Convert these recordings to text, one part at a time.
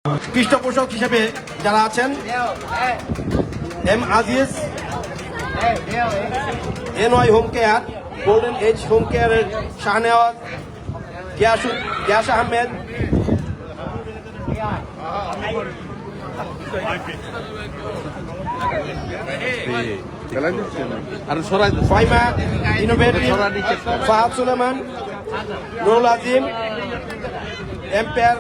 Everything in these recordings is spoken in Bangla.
পৃষ্ঠপোষক হিসেবে যারা আছেন M Aziz, NY home care, golden age home কেয়ারের Shahnewaz, Gias Ahmed, Faima innovative, Fahad Suleman, Nurul Azim, empire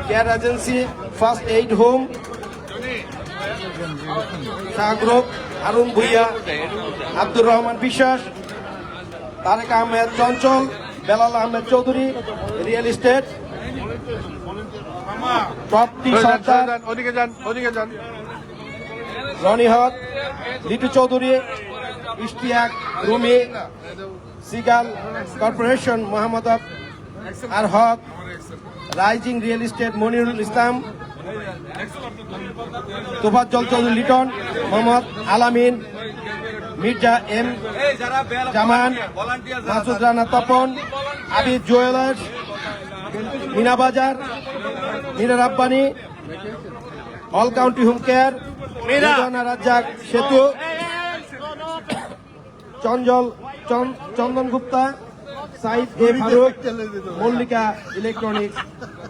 care agency, first aid home, Shah group, Harun Bhuiyan, Abdur Rahman Biswas, Tareq Ahmed Chanchal, Belal Ahmed Chowdhury, real estate, Topti Sardar, Roni Haque, Litu Chowdhury, Ishtiaq Rumi, seagull corporation Mohammad R Haque, rising real estate Monirul Islam, Tofazzal Chowdhury Liton, Mohammad Alamin, Mirza M Zaman, Masud Rana Tapan, Abid jewellers, Mina Bazar, Mina Rabbani, all county home care, Razzak Setu, Chandan Gupta, Saeed A Faruk, Mallika electronics,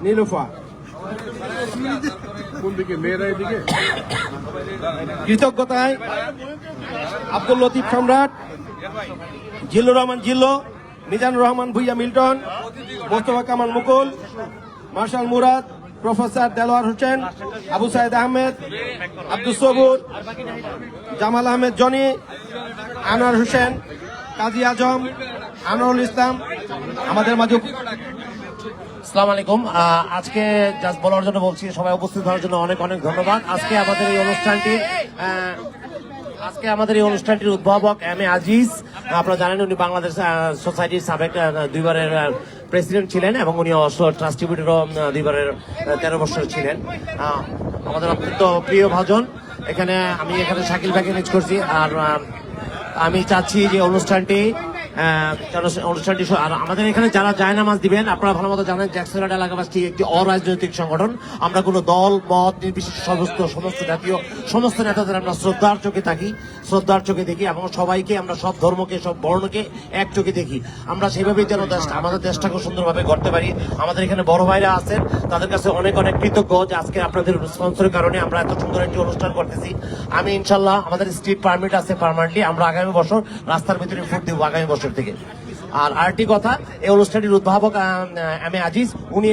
Nilufa. কৃতজ্ঞতায় আব্দুল লতিফ সম্রাট, জিল্লুর রহমান জিল্লো, মিজানুর রহমান ভুইয়া মিল্টন, মোস্তফা কামাল মুকুল, মার্শাল মুরাদ, প্রফেসর দেলোয়ার হোসেন, আবু সাইদ আহমেদ, আব্দুল সবুর, জামাল আহমেদ জনি, আনোয়ার হোসেন, কাজী আজম, আনোয়ারুল ইসলাম আমাদের মাঝে। আসসালামু আলাইকুম। আজকে জাস্ট বলার জন্য বলছি, সবাই উপস্থিত হওয়ার জন্য অনেক অনেক ধন্যবাদ। আজকে আমাদের এই অনুষ্ঠানটির উদ্ভাবক এম এ আজিজ। আপনারা জানেন উনি বাংলাদেশ সোসাইটির সাবেক দুইবারের প্রেসিডেন্ট ছিলেন এবং উনি ট্রাস্টি বোর্ডেরও দুইবারের 13 বছর ছিলেন। আমাদের অত্যন্ত প্রিয় ভাজন। আমি এখানে শাকিল ভাইকে মিস করছি। আর আমি চাচ্ছি যে অনুষ্ঠানটি আর আমাদের এখানে যারা জায়নামাজ দিবেন, আপনারা ভালো মতো জানেন জ্যাকসনহাট এলাকাবাসী একটি অরাজনৈতিক সংগঠন। আমরা কোনো দল মত নির্বিশেষে সমস্ত জাতীয় সমস্ত নেতাদের আমরা শ্রদ্ধার চোখে দেখি এবং সবাইকে আমরা সব ধর্মকে সব বর্ণকে এক চোখে দেখি। আমরা সেভাবেই যেন আমাদের দেশটাকে সুন্দরভাবে গড়তে পারি। আমাদের এখানে বড় ভাইরা আছেন, তাদের কাছে অনেক অনেক কৃতজ্ঞ যে আজকে আপনাদের স্পন্সরের কারণে আমরা এত সুন্দর একটি অনুষ্ঠান করতেছি। আমি ইনশাল্লাহ আমাদের স্ট্রিট পারমিট আছে পার্মানেন্টলি, আমরা আগামী বছর রাস্তার ভিতরে ফুট দিব আগামী বছর থেকে। আর আরেকটি কথা, এই অনুষ্ঠানটির উদ্ভাবক এম এ আজিজ,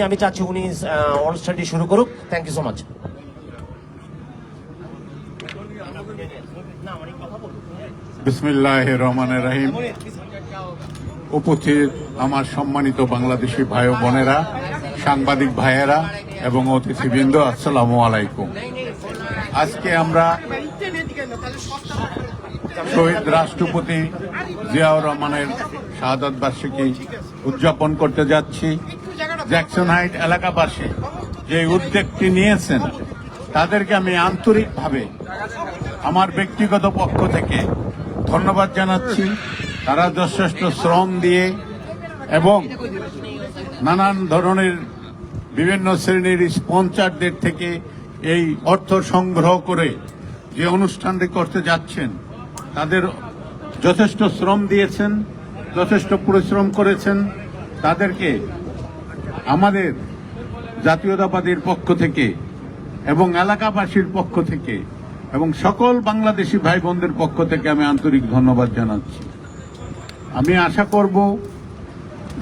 আমি চাচ্ছি উনি অনুষ্ঠানটি শুরু করুক। Thank you so much. বিসমিল্লাহির রহমানির রহিম। উপস্থিত আমার সম্মানিত বাংলাদেশি ভাই ও বোনেরা, সাংবাদিক ভাইয়েরা এবং অতিথিবৃন্দ, আসসালামু আলাইকুম। আজকে আমরা শহীদ রাষ্ট্রপতি জিয়াউর রহমানের শাহাদাত বার্ষিকী উদযাপন করতে যাচ্ছি। জ্যাকসনহাইট এলাকাবাসী যে উদ্যোগটি নিয়েছেন তাদেরকে আমি আন্তরিকভাবে আমার ব্যক্তিগত পক্ষ থেকে ধন্যবাদ জানাচ্ছি। তারা যথেষ্ট শ্রম দিয়ে এবং নানান ধরনের বিভিন্ন শ্রেণীর স্পন্সরদের থেকে এই অর্থ সংগ্রহ করে যে অনুষ্ঠানটি করতে যাচ্ছেন, তাদের যথেষ্ট শ্রম দিয়েছেন, যথেষ্ট পরিশ্রম করেছেন। তাদেরকে আমাদের জাতীয়তাবাদীর পক্ষ থেকে এবং এলাকাবাসীর পক্ষ থেকে এবং সকল বাংলাদেশি ভাই বোনদের পক্ষ থেকে আমি আন্তরিক ধন্যবাদ জানাচ্ছি। আমি আশা করব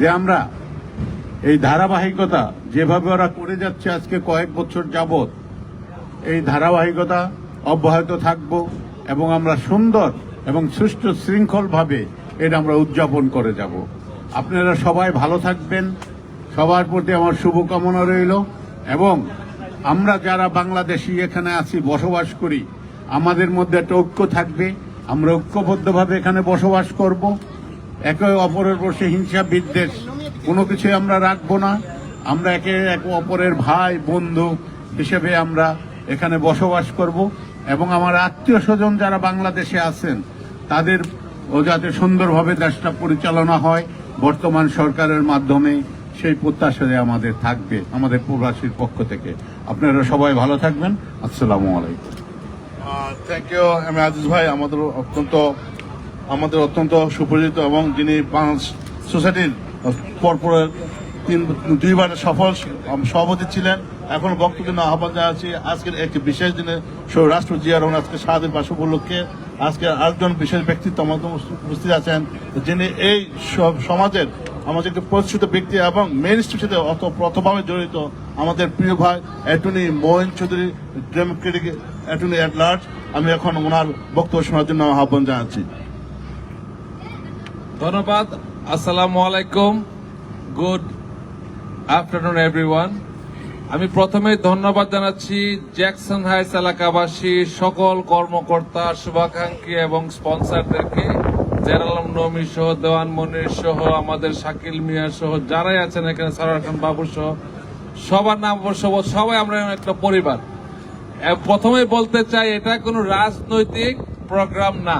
যে আমরা এই ধারাবাহিকতা যেভাবে ওরা করে যাচ্ছে আজকে কয়েক বছর যাবৎ, এই ধারাবাহিকতা অব্যাহত থাকব এবং আমরা সুন্দর এবং সুষ্ঠু শৃঙ্খলভাবে এটা আমরা উদযাপন করে যাব। আপনারা সবাই ভালো থাকবেন, সবার প্রতি আমার শুভকামনা রইল। এবং আমরা যারা বাংলাদেশি এখানে আছি, বসবাস করি, আমাদের মধ্যে একটা ঐক্য থাকবে। আমরা ঐক্যবদ্ধভাবে এখানে বসবাস করব। একে অপরের বসে হিংসা বিদ্বেষ কোনো কিছুই আমরা রাখবো না। আমরা একে অপরের ভাই বন্ধু হিসেবে আমরা এখানে বসবাস করব। এবং আমার আত্মীয় স্বজন যারা বাংলাদেশে আছেন তাদের যাতে সুন্দরভাবে দেশটা পরিচালনা হয়, বর্তমান সরকারের মাধ্যমে সেই প্রত্যাশায় আমাদের থাকবে আমাদের প্রবাসীর পক্ষ থেকে। আপনারা সবাই ভালো থাকবেন। আসসালামু আলাইকুম। Thank U M A Aziz ভাই, আমাদের অত্যন্ত সুপরিচিত এবং যিনি বাংলাদেশ সোসাইটির পরপরের দুইবারের সফল সভাপতি ছিলেন। এখন বক্তব্য জন্য আহ্বান জানাচ্ছি আজকের একটি বিশেষ দিনে রাষ্ট্র জিয়া রহমান আজকে শাহাদের বার্ষ উপলক্ষে আজকে আরেকজন বিশেষ ব্যক্তিত্ব আমাদের উপস্থিত আছেন, যিনি এই সমাজের আমাদের একটি প্রতিষ্ঠিত ব্যক্তি এবং মেইন স্ট্রিমের সাথে অতপ্রতভাবে জড়িত আমাদের প্রিয় ভাই attorney Mohin Chowdhury, Democratic attorney at large. আমি এখন ওনার বক্তব্য শোনার জন্য আহ্বান জানাচ্ছি। ধন্যবাদ। আসসালামু আলাইকুম, গুড আফটারনুন এভরিওয়ান। আমি প্রথমে ধন্যবাদ জানাচ্ছি জ্যাকসন হাইটস এলাকাবাসী, সকল কর্মকর্তা, শুভাকাঙ্ক্ষী এবং স্পন্সরদেরকে, জেরালাম নমি সহ, দেওয়ান মনির সহ, আমাদের শাকিল মিয়া সহ যারাই আছেন এখানে, সারার খান বাবু সহ সবার নাম সবাই আমরা একটা পরিবার। প্রথমে বলতে চাই এটা কোনো রাজনৈতিক প্রোগ্রাম না,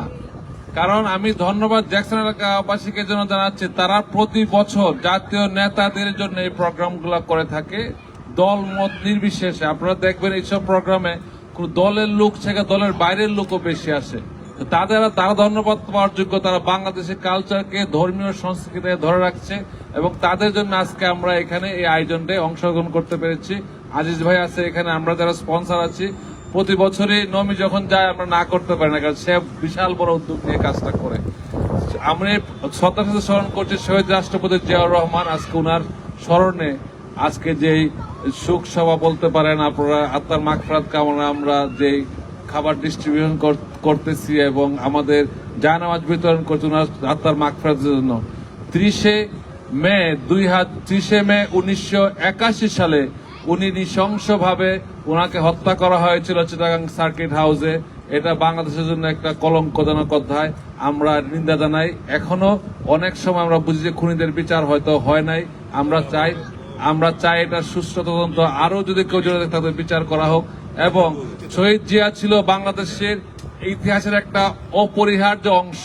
কারণ আমি ধন্যবাদ জ্যাকসন এলাকাবাসীকে জন্য জানাচ্ছি, তারা প্রতি বছর জাতীয় নেতাদের জন্য এই প্রোগ্রামগুলো করে থাকে দল মত নির্বিশেষে। আপনারা দেখবেন এইসব প্রোগ্রামে কোন দলের লোক থেকে দলের বাইরের লোকও বেশি আসে। তারা ধন্যবাদ পাওয়ার যোগ্য, তারা বাংলাদেশের কালচারকে, ধর্মীয় সংস্কৃতিকে ধরে রাখছে এবং তাদের জন্য আজকে আমরা এখানে এই আয়োজনটায় অংশগ্রহণ করতে পেরেছি। আজিজ ভাই আছে এখানে, আমরা যারা স্পন্সর আছি, প্রতি বছরই নমি যখন যায় আমরা না করতে পারি না, কারণ সে বিশাল বড় উদ্যোগ নিয়ে কাজটা করে। আমরা শ্রদ্ধার সাথে স্মরণ করছি শহীদ রাষ্ট্রপতি জিয়াউর রহমান। আজকে ওনার স্মরণে আজকে যেই শোক সভা বলতে পারেন আপনারা, আত্মার মাগফিরাত কামনা, আমরা যেই খাবার ডিস্ট্রিবিউশন করতেছি এবং আমাদের জায়নামাজ বিতরণ করছি ওনার আত্মার মাগফিরাতের জন্য। 30 মে 1981 সালে উনি নৃশংসভাবে ওনাকে হত্যা করা হয়েছিল চিটাগাং সার্কিট হাউসে। এটা বাংলাদেশের জন্য একটা কলঙ্কজনক অধ্যায়, আমরা নিন্দা জানাই। এখনো অনেক সময় আমরা বুঝি যে খুনিদের বিচার হয়তো হয় নাই। আমরা চাই এটা সুষ্ঠু তদন্ত, আরো যদি কেউ জড়িত তাদের বিচার করা হোক। এবং শহীদ জিয়া ছিল বাংলাদেশের ইতিহাসের একটা অপরিহার্য অংশ।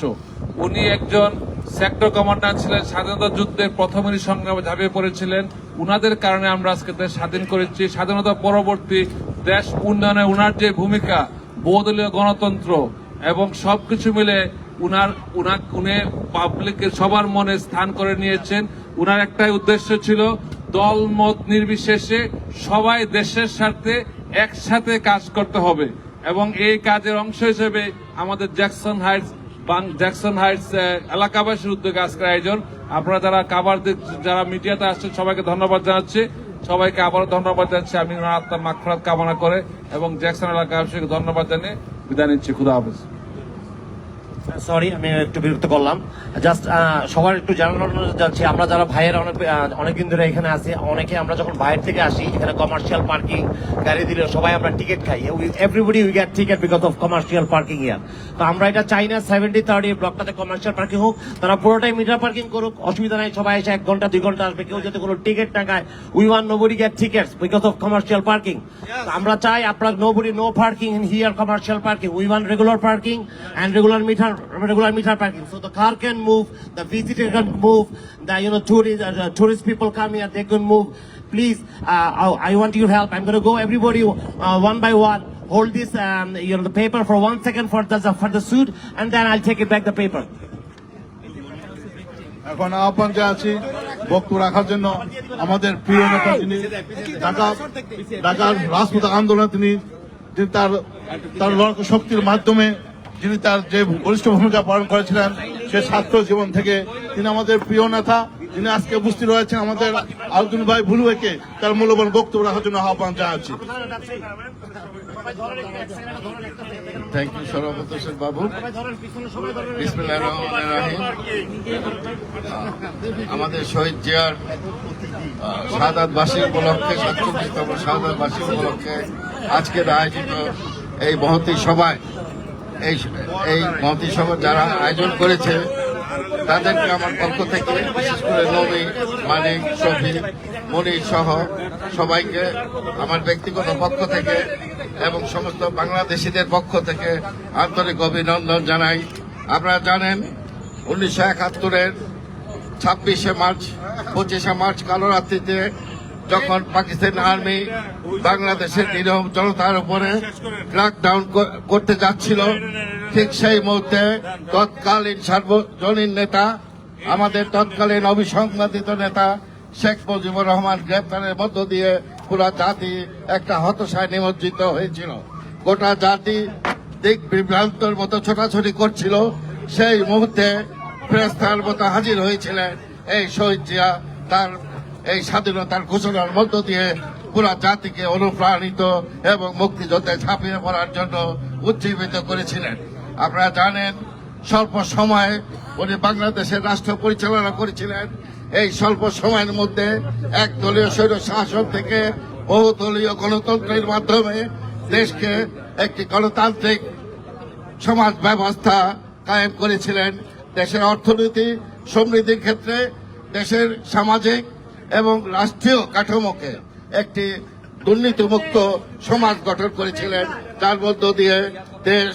উনি একজন সেক্টর কমান্ডার ছিলেন, স্বাধীনতা যুদ্ধের প্রথমেরই সংগ্রামে ঝাঁপিয়ে পড়েছিলেন। উনাদের কারণে আমরা আজকে দেশ স্বাধীন করেছি। স্বাধীনতা পরবর্তী দেশ উন্নয়নে উনার যে ভূমিকা, বহুদলীয় গণতন্ত্র এবং সবকিছু মিলে উনি পাবলিকের সবার মনে স্থান করে নিয়েছেন। উনার একটাই উদ্দেশ্য ছিল দল মত নির্বিশেষে সবাই দেশের স্বার্থে একসাথে কাজ করতে হবে এবং এই কাজের অংশ হিসেবে আমাদের জ্যাকসন হাইটস এলাকাবাসীর উদ্যোগে আজকের আয়োজন। আপনারা যারা মিডিয়াতে আসছেন সবাইকে ধন্যবাদ জানাচ্ছি, সবাইকে আবারও ধন্যবাদ জানাচ্ছি। আমি ওনার আত্মার মাগফিরাত কামনা করে এবং জ্যাকসন এলাকাবাসীকে ধন্যবাদ জানিয়ে বিদায় নিচ্ছি। খুদা হাফেজ। সরি, আমি একটু বিরক্ত করলাম। জাস্ট সবার একটু জানানো যাচ্ছে, আমরা যারা ভাইয়ের অনেকদিন ধরে এখানে আছি, অনেকে আমরা যখন বাইরে থেকে আসি এখানে কমার্শিয়াল পার্কিং গাড়ি দিলে সবাই আমরা টিকিট খাই। Everybody we get ticket because of commercial parking year. তো আমরা এটা চাই না 70-30 ব্লকটাতে কমার্শিয়াল পার্কিং হোক, তারা পুরোটাই মিটার পার্কিং করুক, অসুবিধা নাই। সবাই এসে 1 ঘন্টা 2 ঘন্টা আসবে, কেউ যাতে কোনো টিকিট না খায়। We want nobody get tickets because of commercial parking. আমরা চাই আপনার no parking in here commercial parking. We want regular parking and regular meter parking, so the car can move, the visitor can move, the tourist people come here, they can move. Please, I want your help. I'm going to go everybody one by one. Hold this the paper for 1 second for the suit, and then I'll take it back the paper. এখন আহ্বান জানাচ্ছি বক্তব্য রাখার জন্য আমাদের প্রিয় নেতা, যিনি ঢাকার রাজপথ আন্দোলনে তিনি তার শক্তির মাধ্যমে যিনি তার যে বলিষ্ঠ ভূমিকা পালন করেছিলেন সে ছাত্র জীবন থেকে, তিনি আমাদের প্রিয় নেতা, যিনি আজকে উপস্থিত রয়েছেন আমাদের আব্দুল ভাই ভুলুকে তার মূল্যবান বক্তব্য রাখার জন্য আহ্বান জানাচ্ছি। থ্যাংক ইউ সভাপতি বাবু। বিসমিল্লাহির রহমানির রহিম। আমাদের শহীদ জিয়ার শাহাদাতবার্ষিকী উপলক্ষে, 47তম শাহাদাতবার্ষিকী উপলক্ষে আজকের আয়োজিত এই মহতী সভায়, এই মহতী সভা যারা আয়োজন করেছে তাদেরকে আমার পক্ষ থেকে, বিশেষ করে নবী, মানিক, শফি, মনির সহ সবাইকে আমার ব্যক্তিগত পক্ষ থেকে এবং সমস্ত বাংলাদেশিদের পক্ষ থেকে আন্তরিক অভিনন্দন জানাই। আপনারা জানেন 1971-এর 26শে মার্চ 25শে মার্চ কালো রাত্রিতে যখন পাকিস্তান আর্মি বাংলাদেশের নিরীহ জনতার উপরে ক্র্যাকডাউন করতে যাচ্ছিল, ঠিক সেই মুহূর্তে তৎকালীন সার্বজনীন নেতা, আমাদের তৎকালীন অবিসংবাদিত নেতা শেখ মুজিবুর রহমান গ্রেপ্তারের মধ্য দিয়ে পুরা জাতি একটা হতাশায় নিমজ্জিত হয়েছিল। গোটা জাতি দিক বিভ্রান্তর মতো ছোটাছুটি করছিল। সেই মুহূর্তে ফেরেশতার মতো হাজির হয়েছিলেন এই শহীদ জিয়া, তার এই স্বাধীনতার ঘোষণার মধ্য দিয়ে পুরা জাতিকে অনুপ্রাণিত এবং মুক্তিযুদ্ধে ঝাঁপিয়ে পড়ার জন্য উজ্জীবিত করেছিলেন। আপনারা জানেন, স্বল্প সময়ে উনি বাংলাদেশের রাষ্ট্র পরিচালনা করেছিলেন। এই স্বল্প সময়ের মধ্যে একদলীয় স্বৈর শাসন থেকে বহুদলীয় গণতন্ত্রের মাধ্যমে দেশকে একটি গণতান্ত্রিক সমাজ ব্যবস্থা কায়েম করেছিলেন। দেশের অর্থনীতি সমৃদ্ধির ক্ষেত্রে দেশের সামাজিক এবং রাষ্ট্রীয় কাঠামোকে একটি দুর্নীতিমুক্ত সমাজ গঠন করেছিলেন, যার মধ্য দিয়ে দেশ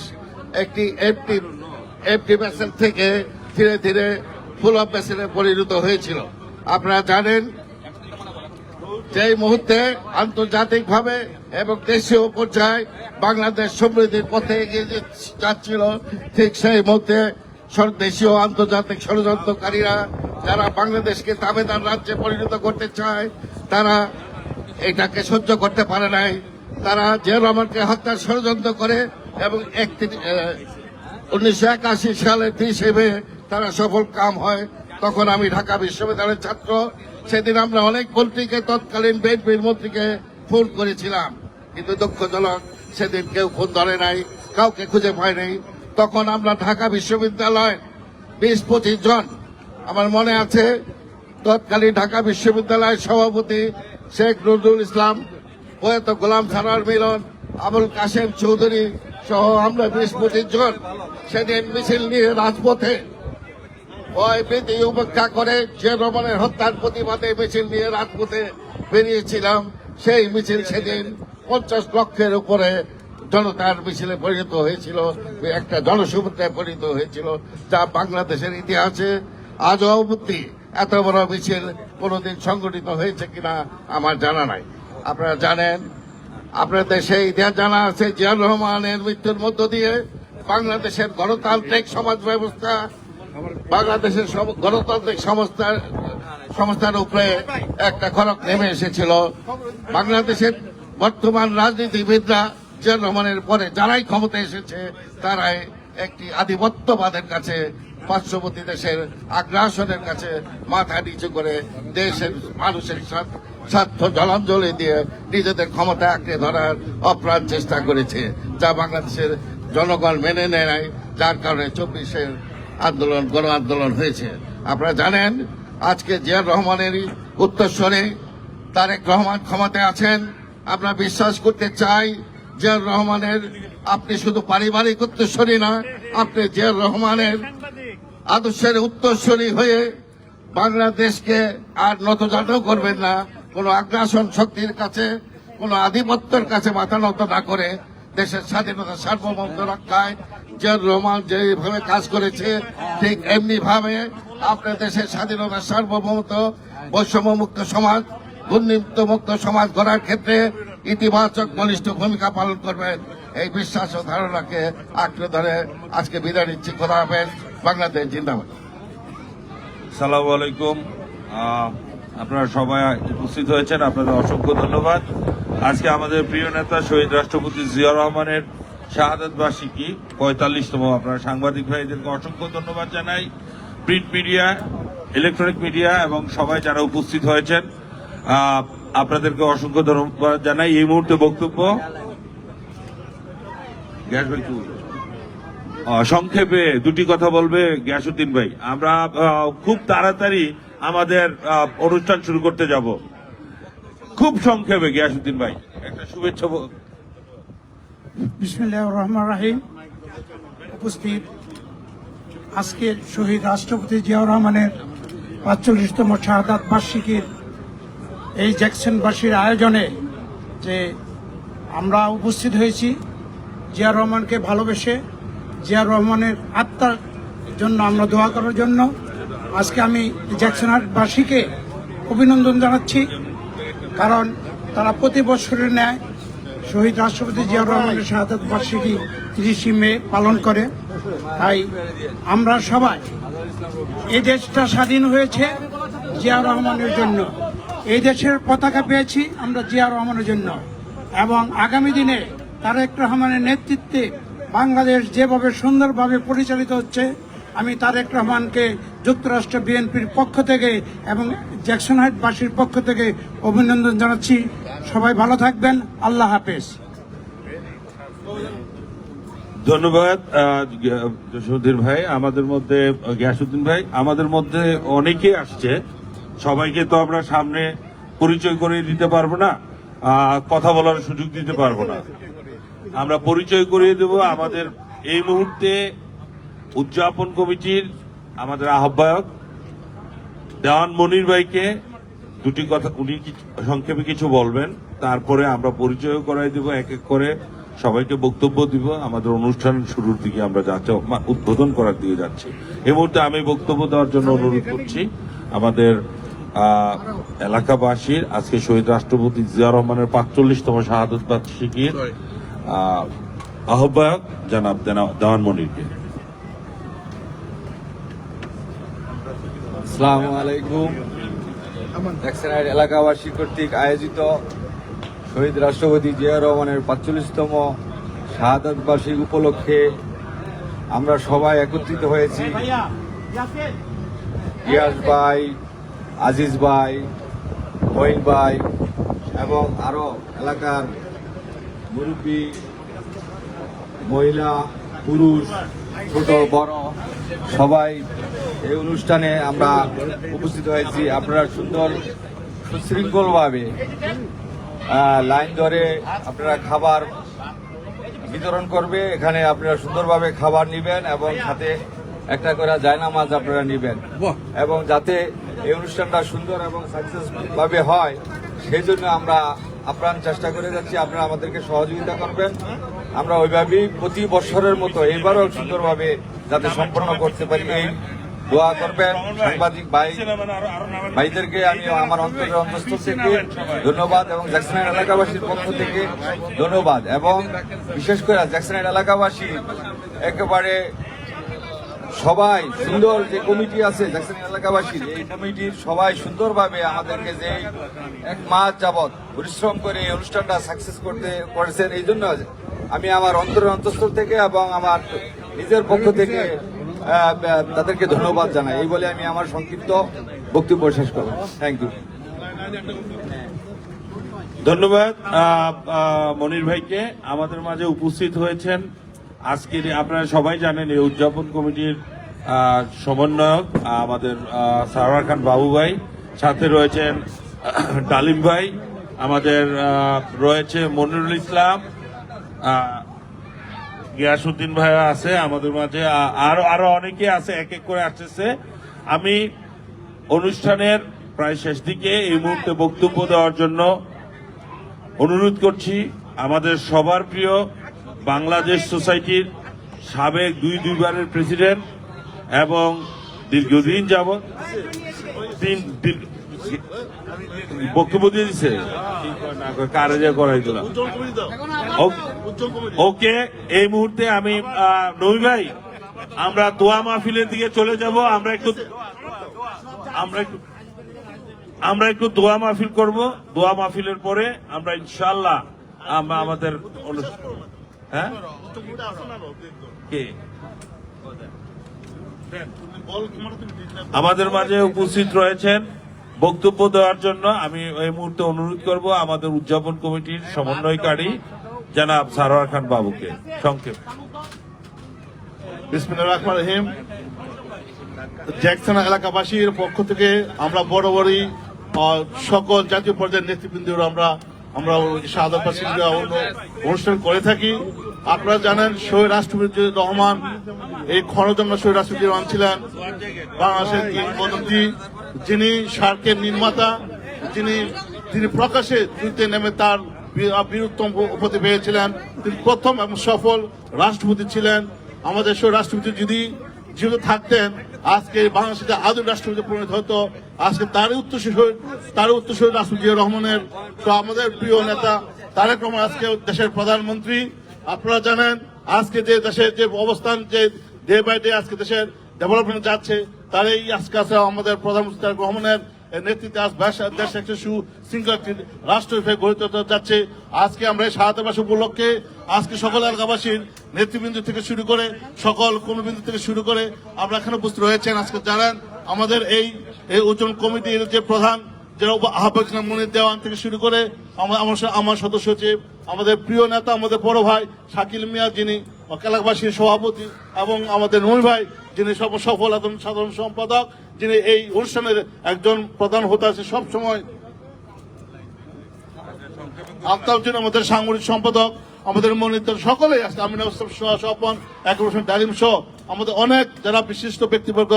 একটি এমটি ভেসেল থেকে ধীরে ধীরে ফুল অফ ভেসেলে পরিণত হয়েছিল। আপনারা জানেন, যেই মুহূর্তে আন্তর্জাতিকভাবে এবং দেশীয় পর্যায়ে বাংলাদেশ সমৃদ্ধির পথে এগিয়ে যাচ্ছিল, ঠিক সেই মুহূর্তে দেশীয় আন্তর্জাতিক ষড়যন্ত্রকারীরা যারা বাংলাদেশকে দাবেদার রাজ্যে পরিণত করতে চায়, তারা এটাকে সহ্য করতে পারে নাই। তারা জিয়াউর রহমানকে হত্যার ষড়যন্ত্র করে এবং 1981 সালের 30 মে তারা সফল কাম হয়। তখন আমি ঢাকা বিশ্ববিদ্যালয়ের ছাত্র। সেদিন আমরা অনেক মন্ত্রীকে, তৎকালীন বিএনপির মন্ত্রীকে ফোন করেছিলাম, কিন্তু দুঃখজনক সেদিন কেউ ফোন ধরে নাই, কাউকে খুঁজে পায় নাই। তখন আমরা ঢাকা বিশ্ববিদ্যালয় 20-25 জন, আমার মনে আছে তৎকালীন ঢাকা বিশ্ববিদ্যালয়ের সভাপতি শেখ নজরুল ইসলাম, প্রয়াত গোলাম সারোয়ার মিলন, আবুল কাশেম চৌধুরী সহ আমরা 20-25 জন সেদিন মিছিল নিয়ে রাজপথে ভয় ভীতি উপেক্ষা করে জিয়াউর রহমানের হত্যার প্রতিবাদে মিছিল নিয়ে রাজপথে বেরিয়েছিলাম। সেই মিছিল সেদিন 50 লক্ষের উপরে জনতার মিছিলে পরিণত হয়েছিল, একটা জনসমুদ্রে পরিণত হয়েছিল, যা বাংলাদেশের ইতিহাসে আজও অবধি এত বড় মিছিল কোনোদিন সংগঠিত হয়েছে কিনা আমার জানা নাই। আপনারা জানেন, আপনাদের সেই ইতিহাস জানা আছে, জিয়াউর রহমানের মৃত্যুর মধ্য দিয়ে বাংলাদেশের গণতান্ত্রিক সমাজ ব্যবস্থা, বাংলাদেশের গণতান্ত্রিক সংস্থার উপরে একটা খড়ক নেমে এসেছিল। বাংলাদেশের বর্তমান রাজনীতিবিদরা জিয়াউর রহমানের পরে যারাই ক্ষমতা এসেছে, তারাই একটি আধিপত্যবাদের কাছে, পার্শ্ববর্তী দেশের আগ্রাসনের কাছে মাথা নিচু করে দেশের মানুষের স্বার্থ জলাঞ্জলি দিয়ে নিজেদের ক্ষমতা আঁকড়ে ধরার অপ্রাণ চেষ্টা করেছে, যা বাংলাদেশের জনগণ মেনে নেয় নাই, যার কারণে 24-এর আন্দোলন, গণ আন্দোলন হয়েছে। আপনারা জানেন, আজকে জিয়াউর রহমানেরই উত্তরস্বরে তারেক রহমান ক্ষমতায় আছেন। আমরা বিশ্বাস করতে চাই, জিয়াউর রহমানের আপনি শুধু পারিবারিক উত্তরস্বরী না, আপনি জিয়াউর রহমানের আদর্শের উত্তরস্বরী হয়ে বাংলাদেশকে আর নতজানু করবেন না। কোন আগ্রাসন শক্তির কাছে, কোন আধিপত্যের কাছে মাথা নত না করে দেশের স্বাধীনতা সার্বভৌমত্ব রক্ষায় জিয়াউর রহমান যেভাবে কাজ করেছে, ঠিক এমনি ভাবে আপনার দেশের স্বাধীনতা সার্বভৌমত্ব, বৈষম্যমুক্ত সমাজ, দুর্নীতিমুক্ত সমাজ গড়ার ক্ষেত্রে ইতিবাচক বলিষ্ঠ ভূমিকা পালন করবেন। এই বিশ্বাস ও ধারণাকে আঁকড়ে ধরে আজকে বিদায় নিচ্ছি। খোদা হাফেজ। বাংলাদেশ জিন্দাবাদ। সালামু আলাইকুম। আপনারা সবাই উপস্থিত হয়েছেন, আপনাদের অসংখ্য ধন্যবাদ। আজকে আমাদের প্রিয় নেতা শহীদ রাষ্ট্রপতি জিয়াউর রহমানের শাহাদাত বার্ষিকী 45তম। আপনারা সাংবাদিক ভাইদেরকে অসংখ্য ধন্যবাদ জানাই, প্রিন্ট মিডিয়া, ইলেকট্রনিক মিডিয়া এবং সবাই যারা উপস্থিত হয়েছেন, আপনাদেরকে অসংখ্য ধন্যবাদ জানাই। এই মুহূর্তে বক্তব্য সংক্ষেপে দুটি কথা বলবে গিয়াসউদ্দিন ভাই। আমরা খুব তাড়াতাড়ি আমাদের অনুষ্ঠান শুরু করতে যাব। খুব সংক্ষেপে গিয়াসউদ্দিন ভাই একটা শুভেচ্ছা। বিসমিল্লাহির রহমানির রহিম। উপস্থিত আজকের শহীদ রাষ্ট্রপতি জিয়াউর রহমানের ৪৫তম শাহাদাত বার্ষিকীর এই জ্যাকসনবাসীর আয়োজনে যে আমরা উপস্থিত হয়েছি, জিয়াউর রহমানকে ভালোবেসে জিয়াউর রহমানের আত্মার জন্য আমরা দোয়া করার জন্য আজকে আমি জ্যাকসনহাটবাসীকে অভিনন্দন জানাচ্ছি, কারণ তারা প্রতি বছরের ন্যায় শহীদ রাষ্ট্রপতি জিয়াউর রহমানের শাহাদাত বার্ষিকী 30 মে পালন করে। তাই আমরা সবাই, এই দেশটা স্বাধীন হয়েছে জিয়াউর রহমানের জন্য, এই দেশের পতাকা পেয়েছি আমরা জিয়াউর রহমানের জন্য, এবং আগামী দিনে তারেক রহমানের নেতৃত্বে বাংলাদেশ যেভাবে সুন্দরভাবে পরিচালিত হচ্ছে, আমি তারেক রহমানকে যুক্তরাষ্ট্র বিএনপির পক্ষ থেকে এবং জ্যাকসনহাইটবাসীর পক্ষ থেকে অভিনন্দন জানাচ্ছি। সবাই ভালো থাকবেন, আল্লাহ হাফেজ। ধন্যবাদ জসীমউদ্দিন ভাই। আমাদের মধ্যে গিয়াসউদ্দিন ভাই, আমাদের মধ্যে অনেকে আসছে, সবাইকে তো আমরা সামনে পরিচয় করে দিতে পারবো না, কথা বলার সুযোগ দিতে পারবো না। আমরা পরিচয় করিয়ে দেব আমাদের এই মুহূর্তে উদযাপন কমিটির আমাদের আহ্বায়ক দেওয়ান মনির ভাইকে দুটি কথা, উনি সংক্ষেপে কিছু বলবেন, তারপরে আমরা পরিচয় করাই দেব, এক এক করে সবাইকে বক্তব্য দিব। আমাদের অনুষ্ঠান শুরুর দিকে আমরা যাচ্ছি, উদ্বোধন করার দিকে যাচ্ছি। এই মুহূর্তে আমি বক্তব্য দেওয়ার জন্য অনুরোধ করছি আমাদের এলাকাবাসীর আজকে শহীদ রাষ্ট্রপতি জিয়াউর রহমানের 45তম শাহাদত বার্ষিকীর আহ্বায়ক জনাব দেওয়ান মনিরকে। আসসালামু আলাইকুম। জ্যাকসনহাইট এলাকাবাসী কর্তৃক আয়োজিত শহীদ রাষ্ট্রপতি জিয়াউর রহমানের 45তম শাহাদাত বার্ষিকী উপলক্ষে আমরা সবাই একত্রিত হয়েছি। ইয়াস ভাই, আজিজ ভাই, মঈন ভাই এবং আরো এলাকার মুরব্বী, মহিলা, পুরুষ, ছোট বড় সবাই এই অনুষ্ঠানে আমরা উপস্থিত হয়েছি। আপনারা সুন্দর সুশৃঙ্খলভাবে লাইন ধরে আপনারা খাবার বিতরণ করবে, এখানে আপনারা সুন্দরভাবে খাবার নেবেন এবং সাথে একটা করে জায়নামাজ আপনারা নেবেন, এবং যাতে এই অনুষ্ঠানটা সুন্দর এবং সাকসেসফুল ভাবে হয় সেই জন্য আমরা আপ্রাণ চেষ্টা করে যাচ্ছি। আপনারা আমাদেরকে সহযোগিতা করবেন, আমরা ওইভাবেই প্রতি বছরের মতো এবারও সুন্দরভাবে যাতে সম্পন্ন করতে পারি এই দোয়া করবেন। সাংবাদিক ভাইদেরকে আমি আমার অন্তরের অন্তঃস্থল থেকে ধন্যবাদ এবং জ্যাকসনহাইট এলাকাবাসীর পক্ষ থেকে ধন্যবাদ, এবং বিশেষ করে জ্যাকসনহাইট এলাকাবাসী একেবারে সবাই সুন্দর যে কমিটি আছে জ্যাকসনহাইট এলাকাবাসীর, এই কমিটির সবাই সুন্দরভাবে আমাদেরকে যে 1 মাস যাবৎ পরিশ্রম করে এই অনুষ্ঠানটা সাকসেস করেছেন, এই জন্য আমি আমার অন্তরের অন্তঃস্থল থেকে এবং আমার নিজের পক্ষ থেকে তাদেরকে ধন্যবাদ জানাই। এই বলে আমি আমার সংক্ষিপ্ত বক্তব্য শেষ করব। Thank you. ধন্যবাদ মনির ভাইকে। আমাদের মাঝে উপস্থিত হয়েছেন আজকের, আপনারা সবাই জানেন এই উদযাপন কমিটির সমন্বয়ক আমাদের সারোয়ার খান বাবু ভাই, সাথে রয়েছেন ডালিম ভাই, আমাদের রয়েছে মনিরুল ইসলাম, গিয়াসউদ্দিন ভাই আছে আমাদের মাঝে, আরো অনেকে আছে, এক এক করে আসতেছে। আমি অনুষ্ঠানের প্রায় শেষ দিকে এই মুহূর্তে বক্তব্য দেওয়ার জন্য অনুরোধ করছি আমাদের সবার প্রিয় বাংলাদেশ সোসাইটির সাবেক দুইবারের প্রেসিডেন্ট এবং দীর্ঘদিন যাবৎ বক্তব্য দিয়ে দিচ্ছে, কারে করাই দিলাম। ওকে, এই মুহূর্তে আমি নবী ভাই, আমরা দোয়া মাহফিলের দিকে চলে যাব। আমরা একটু দোয়া মাহফিল করব। দোয়া মাহফিলের পরে আমরা ইনশাআল্লাহ আমরা আমাদের হ্যাঁ আমাদের মাঝে উপস্থিত রয়েছেন বক্তব্য দেওয়ার জন্য। আমি এই মুহূর্তে অনুরোধ করব আমাদের উদযাপন কমিটির সমন্বয়কারী জনাব সারোয়ার খান বাবুকে সংক্ষেপ। বিসমিল্লাহির রহমানির রহিম। জ্যাকসন এলাকাবাসীর পক্ষ থেকে আমরা বরাবরই সকল জাতীয় পর্যায়ের নেতৃবৃন্দরা আমরা শাহাদাত বার্ষিকী অনুষ্ঠান করে থাকি। আপনারা জানেন শহীদ রাষ্ট্রপতি রহমান এই ক্ষণজন্ম শহীদ রাষ্ট্রপতি রহমান ছিলেন বাংলাদেশের কিংবদন্তি, যিনি সার্কের নির্মাতা, যিনি প্রকাশে যুদ্ধে নেমে তার বীরত্তম উপাধি পেয়েছিলেন। তিনি প্রথম এবং সফল রাষ্ট্রপতি ছিলেন। আমাদের শহীদ রাষ্ট্রপতি যদি জীবিত থাকতেন আজকে বাংলাদেশের যে আদর রাষ্ট্রপতি পরিণত হতো, আজকে তারই উত্তরসূরি রাষ্ট্রপতি জিয়াউর রহমানের, তো আমাদের প্রিয় নেতা তারেক রহমান আজকে দেশের প্রধানমন্ত্রী। আপনারা জানেন আজকে যে দেশের যে অবস্থান, যে ডে বাই ডে আজকে দেশের ডেভেলপমেন্ট যাচ্ছে, তার এই আজকে আছে আমাদের প্রধানমন্ত্রী তারেক রহমানের নেতৃত্বে আজ দেশ একটা সুশৃঙ্খল একটি রাষ্ট্র হিসেবে গড়ে তুলতে যাচ্ছে। আজকে আমরা এই শাহাদাত বার্ষিকী উপলক্ষে আজকে সকল এলাকাবাসীর নেতৃবৃন্দ থেকে শুরু করে সকল কর্মীবৃন্দ থেকে শুরু করে আমরা এখানে উপস্থিত রয়েছেন। আজকে জানেন আমাদের এই ওজন কমিটির যে প্রধান যারা আহ্বায়ক মনির দেওয়ান থেকে শুরু করে আমার সদস্য সচিব, আমাদের প্রিয় নেতা, আমাদের বড় ভাই শাকিল মিয়া যিনি এলাকাবাসীর সভাপতি, এবং আমাদের নূর ভাই যিনি সফল একজন সাধারণ সম্পাদক, যিনি এই অনুষ্ঠানের একজন প্রধান হতে আছে সবসময়। আফতাব যিনি আমাদের সাংগঠনিক সম্পাদক, আমাদের মনির, সকলেই আসছে, আমিনা স্বপন, একরকম ডালিম সহ আমাদের অনেক যারা বিশিষ্ট ব্যক্তিবর্গ,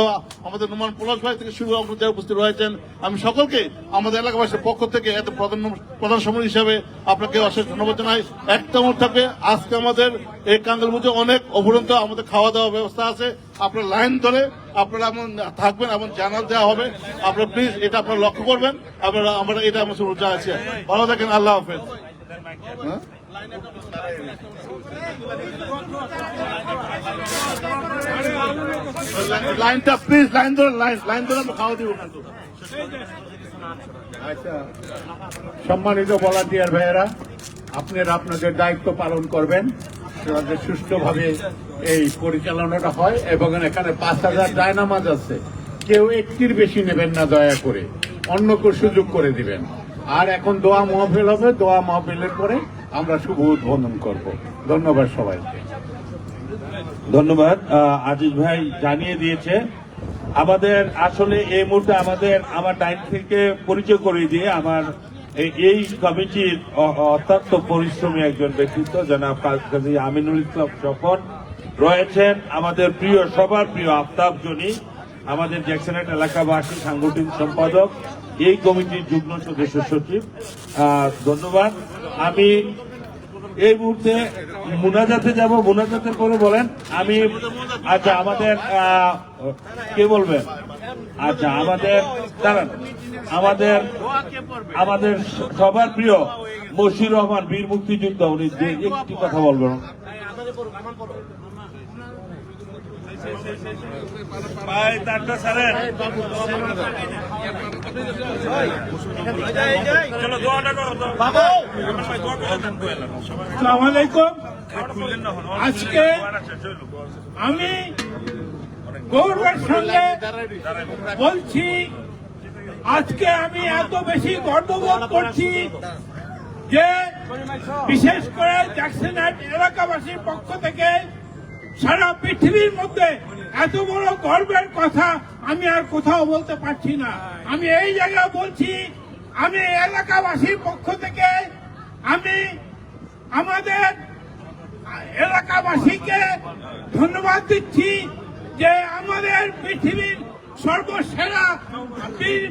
আমাদের নুমান পলাশ ভাই থেকে শুরু করে যারা উপস্থিত রয়েছেন, আমি সকলকে আমাদের এলাকাবাসীর পক্ষ থেকে এত প্রধান সময় হিসাবে আপনাকে অশেষ ধন্যবাদ জানাই। একটা অনুরোধ থাকবে, আজকে আমাদের এই কাঙ্গালমুজে অনেক অভুরন্ত আমাদের খাওয়া দাওয়ার ব্যবস্থা আছে, আপনার লাইন ধরে আপনারা এমন থাকবেন এবং জানাল দেওয়া হবে, আপনারা প্লিজ এটা আপনারা লক্ষ্য করবেন। আপনারা আমরা এটা আমার রোজা আছে, ভালো থাকেন, আল্লাহ হাফেজ। লাইনটা প্লিজ লাইন ধরে আমরা খাওয়া দিব কিন্তু। আচ্ছা, সম্মানিত ভলান্টিয়ার ভাইয়েরা, আপনারা আপনাদের দায়িত্ব পালন করবেন যাতে সুষ্ঠুভাবে এই পরিচালনাটা হয়। এবং এখানে 5000 জায়নামাজ আছে, কেউ একটির বেশি নেবেন না, দয়া করে অন্যকে সুযোগ করে দিবেন। আর এখন দোয়া মাহফিল হবে, দোয়া মাহফিলের পরে আমরা শুভ উদ্বোধন করব। ধন্যবাদ সবাইকে। ধন্যবাদ। আজিজ ভাই জানিয়ে দিয়েছে আমাদের আসলে এই মুহূর্তে আমার ডাইন থেকে পরিচয় করিয়ে দিয়ে আমার এই কমিটির অত্যন্ত পরিশ্রমী একজন ব্যক্তিত্ব জনাব কাজী আমিনুল ইসলাম স্বপন রয়েছেন, আমাদের প্রিয় সবার প্রিয় আফতাব জনি, আমাদের জ্যাকসনহাইট এলাকাবাসী সাংগঠনিক সম্পাদক, এই কমিটির যুগ্ম সদস্য সচিব। ধন্যবাদ। আমি এই মুহূর্তে মুনাজাতে যাব, মুনাজাতের পরে বলেন আমি। আচ্ছা, আমাদের কে বলবেন? আচ্ছা, দাঁড়ান, আমাদের সবার প্রিয় মশির রহমান বীর মুক্তিযোদ্ধা, উনি যে একটি কথা বলবেন। আসসালামু আলাইকুম। আজকে আমি গৌরবের সঙ্গে বলছি, আজকে আমি এত বেশি গর্ববোধ করছি যে বিশেষ করে জ্যাকসনহাইট এলাকাবাসীর পক্ষ থেকে সারা পৃথিবীর মধ্যে এত বড় গর্বের কথা আমি আর কোথাও বলতে পারছি না। আমি এই জায়গায় বলছি, আমি এলাকাবাসীর পক্ষ থেকে আমি আমাদের এলাকাবাসীকে ধন্যবাদ দিচ্ছি যে আমাদের পৃথিবীর সর্বসেরা বীর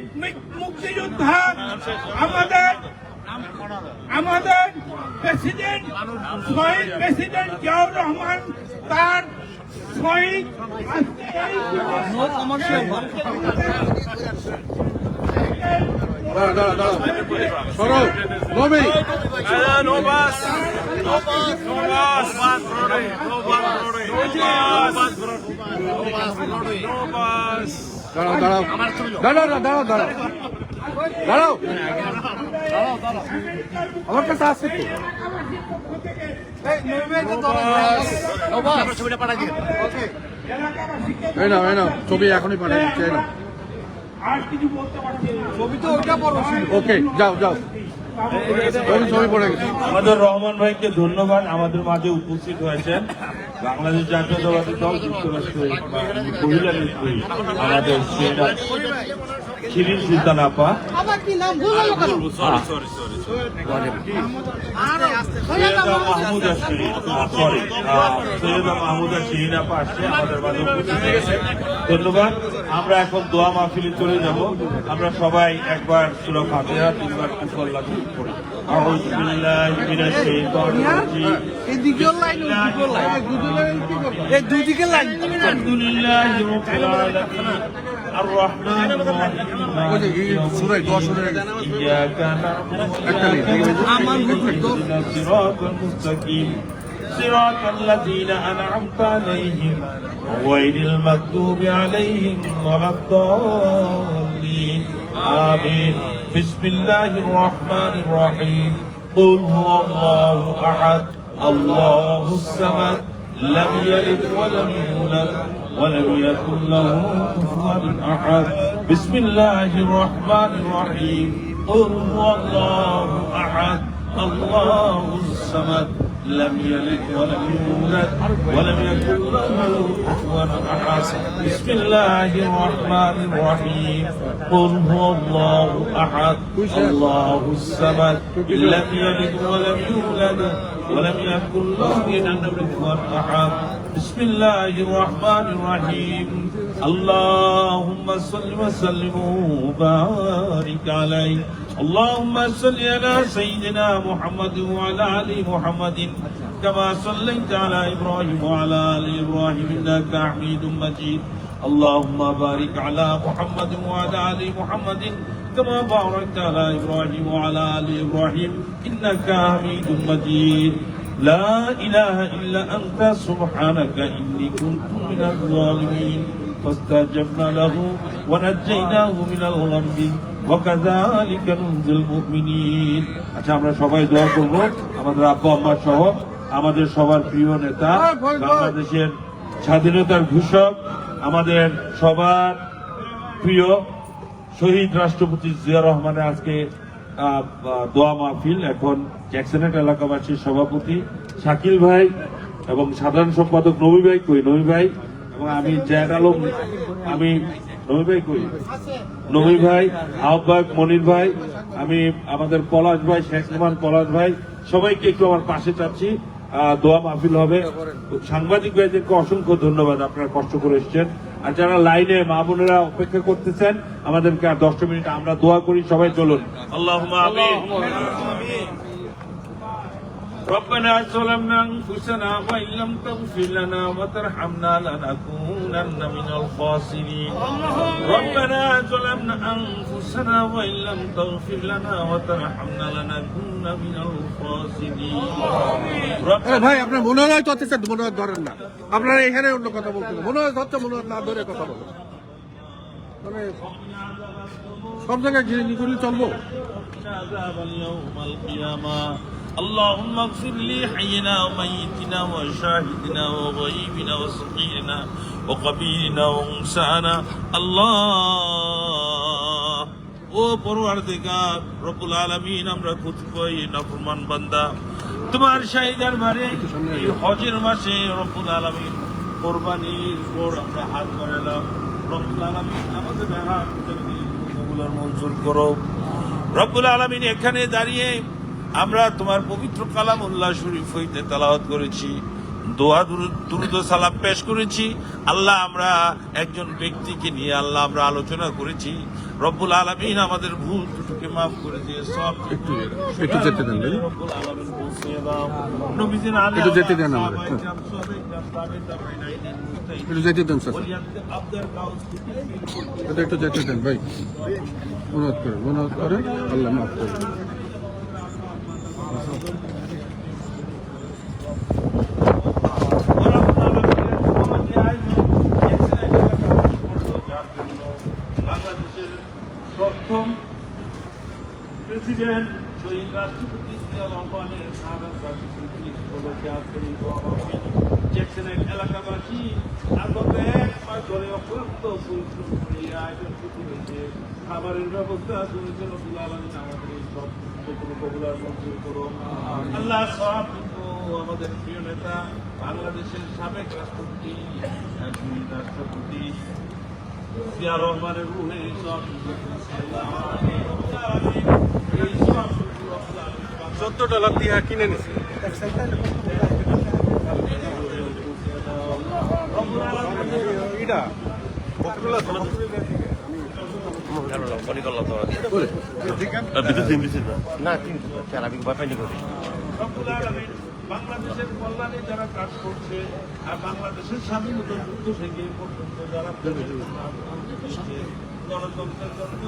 মুক্তিযোদ্ধা আমাদের প্রেসিডেন্ট শহীদ প্রেসিডেন্ট জিয়াউর রহমান তার শহীদ দাঁড়াও, আমার কাছে আছে ছবি এখনই পাঠাই দিচ্ছি। ছবি তো ওইটা পড়ো, ওকে যাও ছবি পড়ে গেছে। আমাদের রহমান ভাইকে ধন্যবাদ, আমাদের মাঝে উপস্থিত হয়েছেন বাংলাদেশ জাতীয়তাবাদী দল যুক্তরাষ্ট্রের মহিলা নেত্রী আমাদের শিরিন সুলতান আপা, আমার কি নাম ভুল হলো কেন? সৈয়দা মাহমুদা শিরিন, সরি সৈয়দা মাহমুদা শিরিন আপা আসছে আমাদের মাঝে উপস্থিত হয়েছে। ধন্যবাদ। আমরা এখন দোয়া মাহফিলে চলে যাব। আমরা সবাই একবার সূরা ফাতিহা 3 বার আল্লাহ পড়ি। আউযু বিল্লাহি মিনাশ শাইতানির রাজিম। এদিকেও লাইন ওদিকেও লাইন এই দুদিকে লাইন আলহামদুলিল্লাহি রাব্বিল আলামিন আর রহমানির রহিম সূরা 10 ইয়াকা না'বুদু সিরাতাল মুস্তাকিম সিরাতাল লাযীনা আন'আমতা আলাইহিম গায়রিল মাগদুবি আলাইহিম ওয়ালাদ-দাল্লিন আমিন। বিসমিল্লাহির রহমানির রহিম। কুল হুয়াল্লাহু আহাদ আল্লাহুস সামাদ لم يلد ولم يولد ولم يكن له كفوا احد بسم الله الرحمن الرحيم قل هو الله احد الله الصمد لم يلد ولم يولد ولم يكن له كفوا احد بسم الله الرحمن الرحيم قل هو الله احد الله الصمد لم يلد ولم يولد ولم يكن له كفوا احد بسم الله الرحمن الرحيم اللهم صل وسلم وبارك عليه اللهم صل على سيدنا محمد وعلى ال محمد كما صليت على ابراهيم وعلى ال ابراهيم انك حميد مجيد اللهم بارك على محمد وعلى ال محمد كما باركت على ابراهيم وعلى ال ابراهيم انك حميد مجيد لا اله الا انت سبحانك اني كنت من الظالمين فاستجبنا له ونجيناه من الغم وكذلك ننجي المؤمنين। আচ্ছা, আমরা সবাই দোয়া করব আমাদের আব্বা আম্মা সহ আমাদের সবার প্রিয় নেতা, বাংলাদেশের স্বাধীনতার ঘোষক, আমাদের সবার প্রিয় শহীদ রাষ্ট্রপতি জিয়া রহমানের আজকে দোয়া মাহফিল। এখন জ্যাকসনহাইট এলাকাবাসীর সভাপতি শাকিল ভাই এবং সাধারণ সম্পাদক নবী ভাই কই, নবী ভাই এবং আমি জায়দ আলম, আমি নবী ভাই কই, নবী ভাই, আহ্বায়ক মনির ভাই, আমি আমাদের পলাশ ভাই, শেখ রহমান পলাশ ভাই, সবাইকে একটু আমার পাশে চাচ্ছি। দোয়া মাহফিল হবে। সাংবাদিক ভাইদেরকে অসংখ্য ধন্যবাদ, আপনারা কষ্ট করে এসেছেন। আর যারা লাইনে মা বোনেরা অপেক্ষা করতেছেন, আমাদেরকে আর 10 মিনিট আমরা দোয়া করি। সবাই চলুন। আল্লাহুম্মা আমিন। ربنا ظلمنا أنفسنا وإن لم تغفر لنا وترحمنا لنكونن من الخاسرين ربنا ظلمنا أنفسنا وإن لم تغفر لنا وترحمنا لنكونن من الخاسرين ভাই আপনার মনে হয় তো মনে হয় ধরেন না, আপনারা এখানে অন্য কথা বলতে মনে হয় ধরতে মনে হয় না ধরে কথা বলেন, মানে সব জায়গায় ঘিরে করলে চলবো। اللهم اغفر لي حينا وميتنا وشاهدنا وغيبنا وصغيرنا وقبيلنا وانسانا الله ও পরওয়ারদিগার রব্বুল আলামিন, আমরা কতিপয় নাফরমান বান্দা তোমার শাহিদার মারে এই হজের মাসে রব্বুল আলামিন কোরবানির পর আমরা হাত বাড়ালাম। রব্বুল আলামিন আমাদের হাত কবুল মঞ্জুর করো। রব্বুল আলামিন এখানে দাঁড়িয়ে আমরা তোমার পবিত্র কালামুল্লাহ শরীফ হইতে তেলাওয়াত করেছি, দোয়া দুরূদ সালাম পেশ করেছি। আল্লাহ, আমরা একজন ব্যক্তিকে নিয়ে আল্লাহ আমরা আলোচনা করেছি। রব্বুল আলামিন আমাদের ভুল ত্রুটিকে মাফ করে দিয়ে সব একটু যেতে দেন, রব্বুল আলামিন পৌঁছে দাও। নবীজির আলে একটু যেতে দেন, আমরা একটু যেতে দেন স্যার, একটু যেতে দেন ভাই, অনুরোধ করেন, আল্লাহ মাফ করে। বাংলাদেশের প্রথম প্রেসিডেন্ট শহীদ রাষ্ট্রপতি জিয়া রহমানের শাহাদাত বার্ষিকী উপলক্ষে আজকের এই দোয়া মাহফিল জ্যাকসনহাইট এলাকাবাসী আগত 1 মাস ধরে অক্লান্ত পরিশ্রম করে এই আয়োজন শুরু হয়েছে। খাবারের ব্যবস্থা করেছে রব্বুল আলামিন আমাদের এই সব কবুলার মঞ্জুর করো আল্লাহ। সব আমাদের প্রিয় নেতা বাংলাদেশের সাবেক রাষ্ট্রপতি রাষ্ট্রপতি জিয়া রহমানের রুহে সব 14 লাখ দিয়ে কিনে নিছি এটা কতগুলো বাংলাদেশের কল্যাণে যারা কাজ করছে আর বাংলাদেশের স্বাধীনতা যুদ্ধ থেকে এই পর্যন্ত যারা গণতন্ত্রের জন্য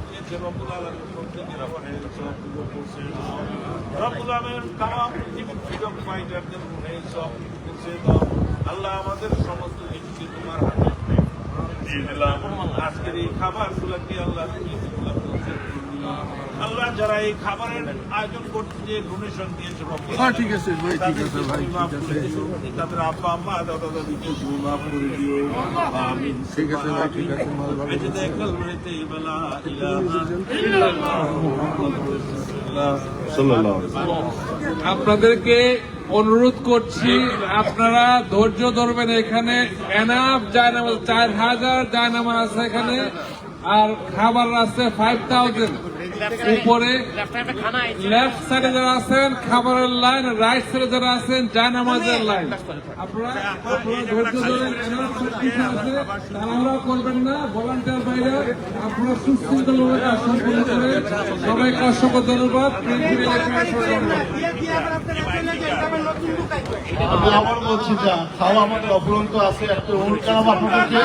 দিয়েছে রব্বুল আলামিন প্রত্যেকের আমাদের সহযোগিতা করছে রব্বুল আলামিন তামাম পৃথিবীর ফ্রিডম ফাইটারদের মনে সব করছে আল্লাহ আমাদের সমস্ত কিছুকে তোমার হাতে দিয়ে দিলাম আজকের এই খাবারগুলোকে আল্লাহ তুমি আল্লাহ যারা এই খাবারের আয়োজন করতে যে ডোনেশন দিয়েছে হ্যাঁ ঠিক আছে ভাই ঠিক আছে ভাই তাদের আব্বা আম্মা দাদা দাদিকে তুমি মাফ করে দিও আমিন ঠিক আছে ভাই ঠিক আছে মাল ভালো বেঁচে দেয় কালবেতে ইবালা ইলাহা ইল্লাল্লাহ আপনাদেরকে অনুরোধ করছি আপনারা ধৈর্য ধরবেন এখানে এনাফ জায়নামাজ 4000 জায়নামাজ আছে এখানে আর খাবার আছে 5000 উপরে লেফট সাইডে যারা আছেন খাবারের লাইন রাইট সাইডে যারা আছেন জায়নামাজের লাইন আপনারা ধৈর্য ধরেন এনাফ কিছু আছে তাড়াহুড়া করবেন না ভলান্টিয়ার ভাইরা আপনারা সুশৃঙ্খলভাবে কাজ সম্পন্ন করেন সবাইকে অসংখ্য ধন্যবাদ আমি আবার বলছি যে খাওয়া আমাদের অফুরন্ত আছে একটা অনুষ্ঠান আপনাদেরকে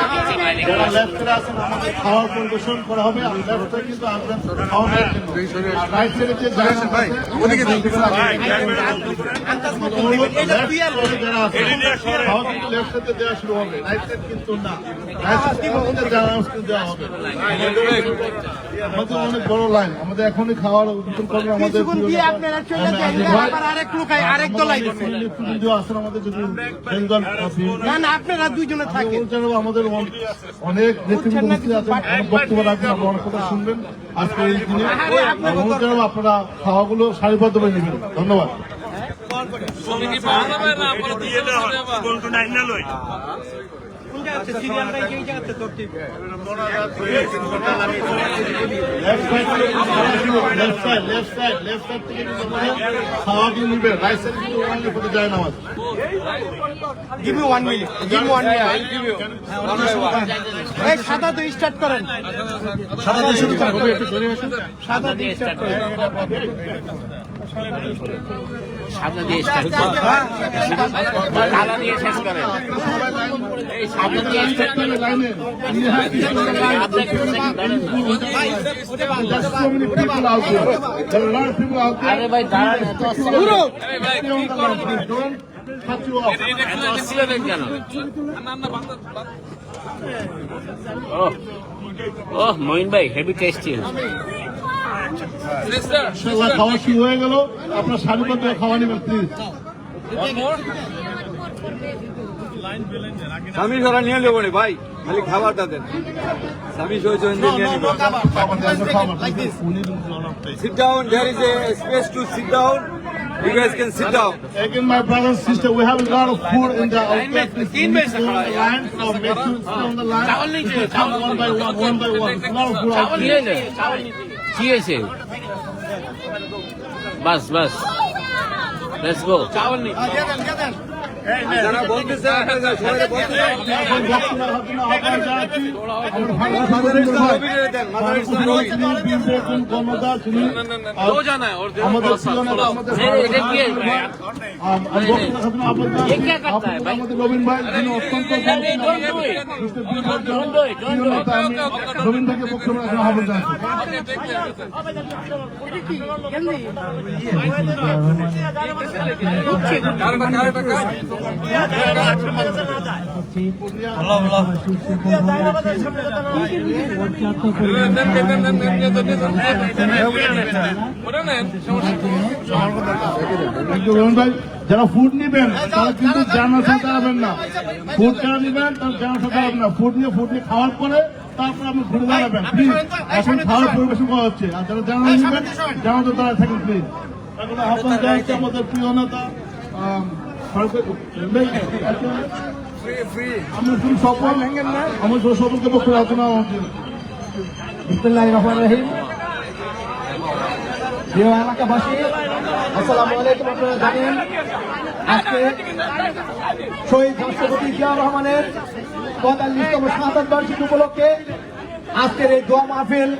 যারা লেফটে আছেন আমাদের খাওয়ার পরিবেশন করা হবে আর লেফটে কিন্তু আসবেন খাওয়া আর রাইট সাইডে যে ভাই ওদিকে যারা আছে খাওয়া কিন্তু লেফট সাইডে দেওয়া শুরু হবে রাইট সাইড কিন্তু না রাইট সাইড আমাদের যারা কিন্তু দেওয়া হবে আমাদের অনেক বড় লাইন আমাদের এখনই খাওয়ার উদ্যোগ করবে আমাদের আরেক লোক আরেক দলাই আসেন আমাদের যদি বেঙ্গল না না আপনারা দুইজনে থাকেন আমাদের অনেক নেতৃবৃন্দ উপস্থিত আছেন অনেক বক্তব্য রাখবেন আপনারা অনেক কথা শুনবেন আজকে এই দিনে আপনারা খাওয়াগুলো সারিবদ্ধভাবে নেবেন ধন্যবাদ খাওয়াগুলো নেবেন রাইট সাইড কিন্তু ওখানে কোথাও যায় না আমাদের Give me 1 minute. Give me 1 minute. I'll give you. Hey, সাদা দিয়ে স্টার্ট করেন। সাদা দিয়ে স্টার্ট করেন। সাদা দিয়ে স্টার্ট করেন। সাদা দিয়ে স্টার্ট করেন। কালা দিয়ে শেষ করেন। এই সাদা দিয়ে স্টার্ট করেন লাইনে। আরে ভাই দাঁড়ান তো পুরো এই ভাই কি করেন মঈন ভাই হেভি টেস্টি খাওয়া শুরু হয়ে গেল আপনার সারিবদ্ধ খাওয়া নেবেন প্লিজ স্বামী সরা নিয়ে নেবো রে ভাই খালি খাবারটা দেন স্বামী সহ নিয়ে নেবো sit down there is a space to sit down you guys can sit down again my brother and sister we have a lot of food in the outlet line so make sure stay on the line one by one a lot of food out there बस बस लेट्स गो चावल नहीं যারা বলতেছে আপনারা সবাই বলতেছে রবীন ভাই যিনি অত্যন্ত রবীন ভাইকে বক্তব্য রাখার আহ্বান ভাই যারা ফুড নিবেন তারা কিন্তু জানার সাথে আসবেন না ফুড যারা নিবেন তারা জানার সাথে আসবেন না ফুড নিয়ে খাওয়ার পরে তারপর আপনি ঘুরে দাঁড়াবেন প্লিজ এখন খাওয়ার পরিবেশন করা হচ্ছে আর যারা জানা নিবেন জানাতে তারা থাকেন প্লিজ এখন আহ্বান জানাচ্ছি আমাদের প্রিয় নেতা আমরা শুধু সফল আমার সকলকে পক্ষ আলোচনা বিসমিল্লাহির রহমানির রহিম। প্রিয় এলাকাবাসী, আসসালামু আলাইকুম। আপনারা জানেন আজকে শহীদ রাষ্ট্রপতি জিয়াউর রহমানের ৪৫তম শাহাদাত বার্ষিকী উপলক্ষে আজকের এই দোয়া মাহফিল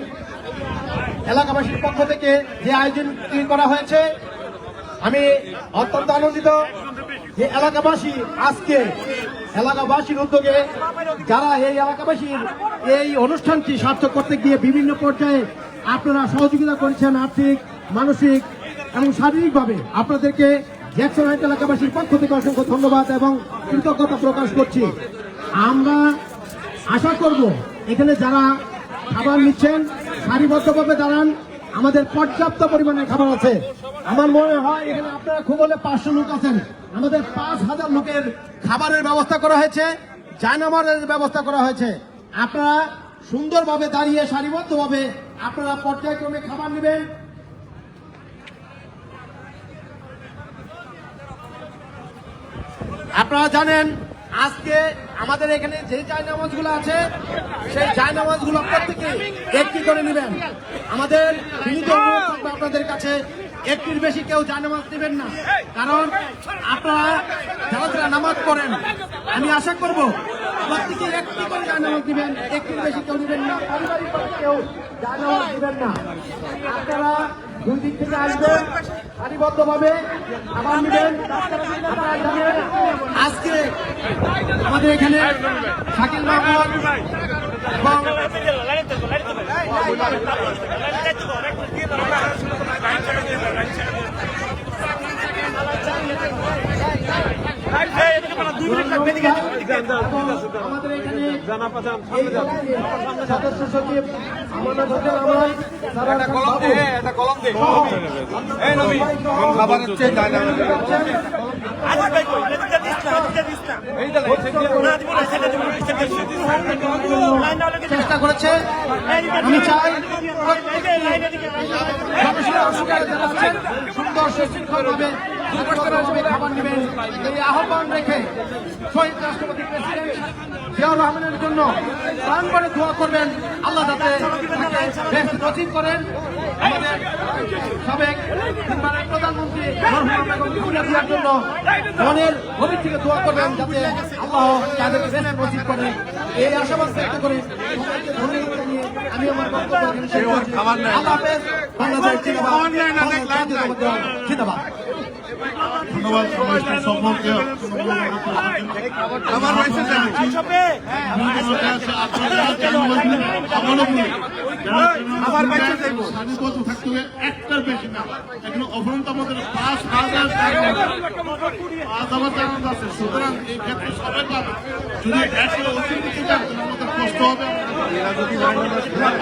এলাকাবাসীর পক্ষ থেকে যে আয়োজন করা হয়েছে, আমি অত্যন্ত আনন্দিত যে এলাকাবাসী আজকে এলাকাবাসীর উদ্যোগে যারা এই এলাকাবাসীর এই অনুষ্ঠানটি সার্থক করতে গিয়ে বিভিন্ন পর্যায়ে আপনারা সহযোগিতা করেছেন, আর্থিক, মানসিক এবং শারীরিকভাবে। আপনাদেরকে জ্যাকসন হাইট এলাকাবাসীর পক্ষ থেকে অসংখ্য ধন্যবাদ এবং কৃতজ্ঞতা প্রকাশ করছি। আমরা আশা করব এখানে যারা খাবার নিচ্ছেন সারিবদ্ধভাবে দাঁড়ান, আমাদের পর্যাপ্ত পরিমাণে খাবার আছে। আমার মনে হয় এখানে আপনারা খুব হলে 500 লোক আছেন, আমাদের 5000 লোকের খাবারের ব্যবস্থা করা হয়েছে, জায়নামাজের ব্যবস্থা করা হয়েছে। আপনারা সুন্দরভাবে দাঁড়িয়ে সারিবদ্ধভাবে আপনারা পর্যায়ক্রমে খাবার নেবেন। আপনারা জানেন আজকে আমাদের এখানে যে জায়নামাজগুলো আছে সেই জায়নামাজগুলো প্রত্যেকে একটি করে নেবেন। আমাদের বিনীত অনুরোধ থাকবে আপনাদের কাছে একটির বেশি কেউ জায়নামাজ নেবেন না, কারণ আপনারা যারা যারা নামাজ পড়েন আমি আশা করব প্রত্যেকে একটি করে জায়নামাজ নেবেন, একটির বেশি কেউ নেবেন না, পারিবারিক কেউ জায়নামাজ নেবেন না। আপনারা দুই দিক থেকে আসবেন, সারিবদ্ধভাবে খাবার নেবেন। আপনারা জানেন আজকে আমাদের এখানে শাকিল মাহমুদ এবং আমাদের এখানে সদস্য সচিব আমানত হোসেন আমার খাবার হচ্ছে চেষ্টা করেছে। আমি চাই সুন্দর সুশৃঙ্খলভাবে খাবার নেবেন এই আহ্বান রেখে শহীদ রাষ্ট্রপতি প্রেসিডেন্ট জিয়াউর রহমানের জন্য প্রাণ করে দোয়া করবেন, আল্লাহ যাতে বেশ নসিব করেন। আমাদের সাবেক প্রধানমন্ত্রী দেওয়ার জন্য মনের গভীর থেকে দোয়া করবেন যাতে আল্লাহ তাদেরকে বেশ নসিব করেন। এই আশাবাদ ব্যক্ত করে ধন্যবাদ জানিয়ে আমি আমার বক্তব্য শেষ করছি। আল্লাহ হাফেজ। বাংলাদেশ জিন্দাবাদ। ধন্যবাদ সকলকে। থাকতে হবে একটার বেশি না, এখানে অফরন্ত আমাদের 5000 আছে, সুতরাং এই ক্ষেত্রে সবাই পাবে। যদি একশো অতিরিক্ত যান আমাদের কষ্ট হবে।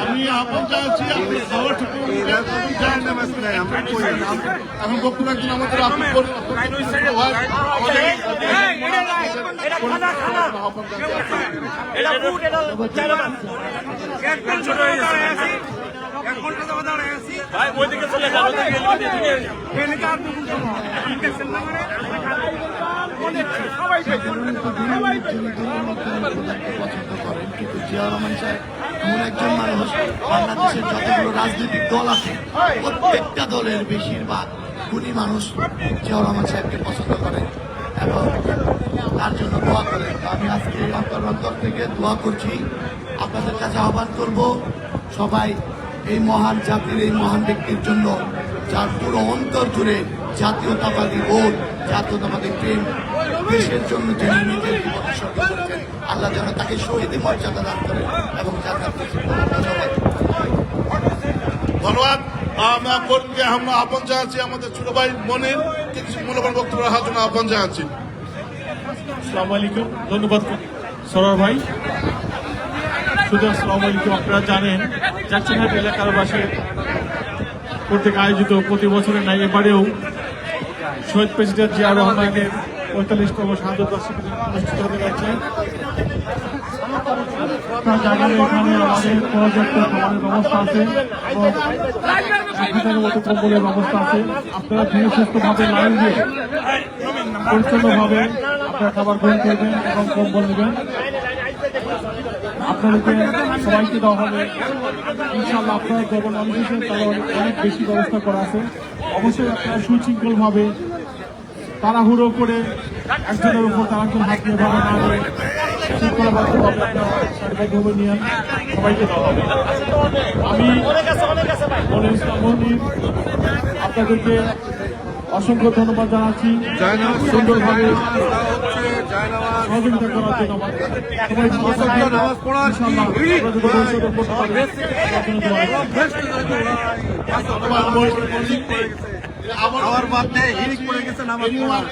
আমি আহ্বান চাচ্ছি আপনি সবার ঠিক এখন বক্তব্য একজন আমাদের আপনি কিন্তু জিয়াউর রহমান সাহেব এমন একজন মানুষ, বাংলাদেশের যতগুলো রাজনৈতিক দল আছে প্রত্যেকটা দলের বেশিরভাগ গুণী মানুষ জিয়াউর রহমান সাহেবকে পছন্দ করে এবং তার জন্য দোয়া করে। আমি আজকে অন্তর থেকে দোয়া করছি, আপনাদের কাছে আহ্বান করব সবাই এই মহান জাতির এই মহান ব্যক্তির জন্য, যার পুরো অন্তর জুড়ে জাতীয়তাবাদী বোধ, জাতীয়তাবাদী প্রেম, দেশের জন্য যিনি নিজের জীবন উৎসর্গ করেছেন, আল্লাহ যেন তাকে শহীদের মর্যাদা দান করেন এবং ধন্যবাদ। আমরা কর্মীকে আমরা আহ্বান জানাচ্ছি, আমাদের ছোট ভাই মনির কিছু মূল্যবান বক্তব্য রাখার জন্য আহ্বান জানাচ্ছি। আসসালামু আলাইকুম। ধন্যবাদ সরোয়ার ভাই। শুধু আসসালামু আলাইকুম। আপনারা জানেন জ্যাকসন হাইট এলাকার বাসী কর্তৃক আয়োজিত প্রতি বছরের ন্যায় এবারেও শহীদ প্রেসিডেন্ট জিয়াউর রহমানের ৪৫তম শাহাদাত বার্ষিকী অনুষ্ঠিত হতে যাচ্ছে। আপনারা জানেন এখানে আমাদের পর্যাপ্ত খাবারের ব্যবস্থা আছে এবং ১,০০০ মতো কম্বলের ব্যবস্থা আছে। আপনারা ধীরে সুস্থভাবে লাইন দিয়ে পরিচ্ছন্নভাবে আপনার খাবার গ্রহণ করবেন এবং কম্বল নেবেন। আপনাদেরকে সবাইকে দেওয়া হবে ইনশাআল্লাহ। আপনারা যখন মানুষ এসে তারা অনেক বেশি ব্যবস্থা করা আছে। অবশ্যই আপনারা সুশৃঙ্খলভাবে তাড়াহুড়ো করে একজনের উপর তারাজন হাত দিয়ে ভাবে না করে শৃঙ্খলাবদ্ধভাবে আপনারা সারিবদ্ধভাবে নিয়ে সবাইকে দেওয়া হবে। আমি মনির ইসলাম মনির আপনাদেরকে অসংখ্য ধন্যবাদ জানাচ্ছি সুন্দরভাবে সহযোগিতা করার জন্য। সবাই নামাজ পড়ার আমার বাদ নেই হিরিক পড়ে গেছে নামাজ পড়ার।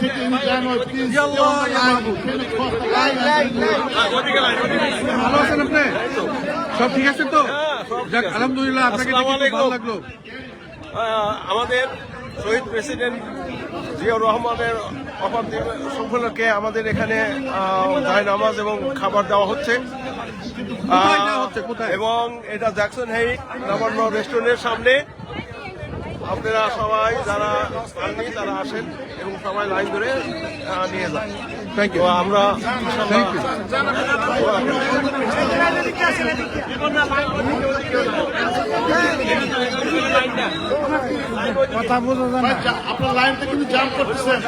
ভালো আছেন আপনি? সব ঠিক আছে তো? যাক আলহামদুলিল্লাহ, আপনাকে দেখে খুব ভালো লাগলো। আমাদের শহীদ প্রেসিডেন্ট জিয়াউর রহমানের অপার উপলক্ষে আমাদের এখানে জায়নামাজ এবং খাবার দেওয়া হচ্ছে কোথায় দেওয়া হচ্ছে? কোথায়? এবং এটা জ্যাকসন হাইট নবান্ন রেস্টুরেন্টের সামনে। আপনারা সবাই যারা আননি তারা আসেন এবং সবাই লাইন ধরে নিয়ে যান। Thank you. তো আমরা থ্যাংক ইউ। কথা বোঝা যায় না। আপনার লাইনটা কিন্তু জাম করতেছেন।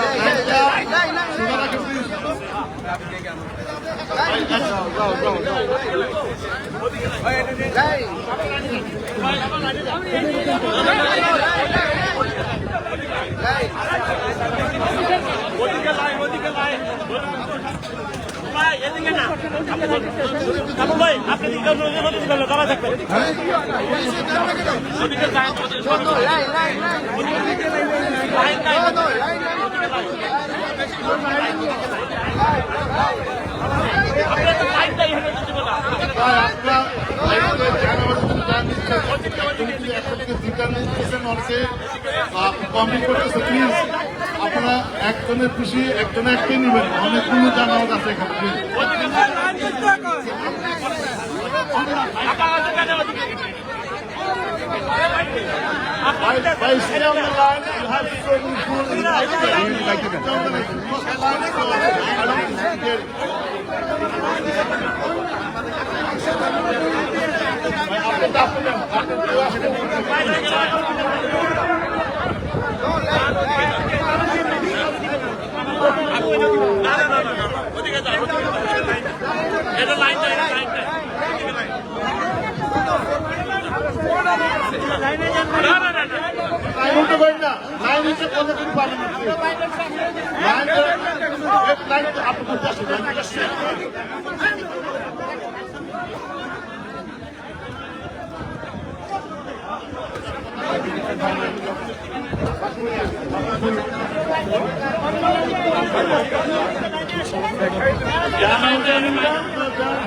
আপনারা একজনের খুশি একজনে একটাই নেবেন, অনেকগুলো জানাওয়াজ আছে এখানে। By stay on the line, you have so many food in the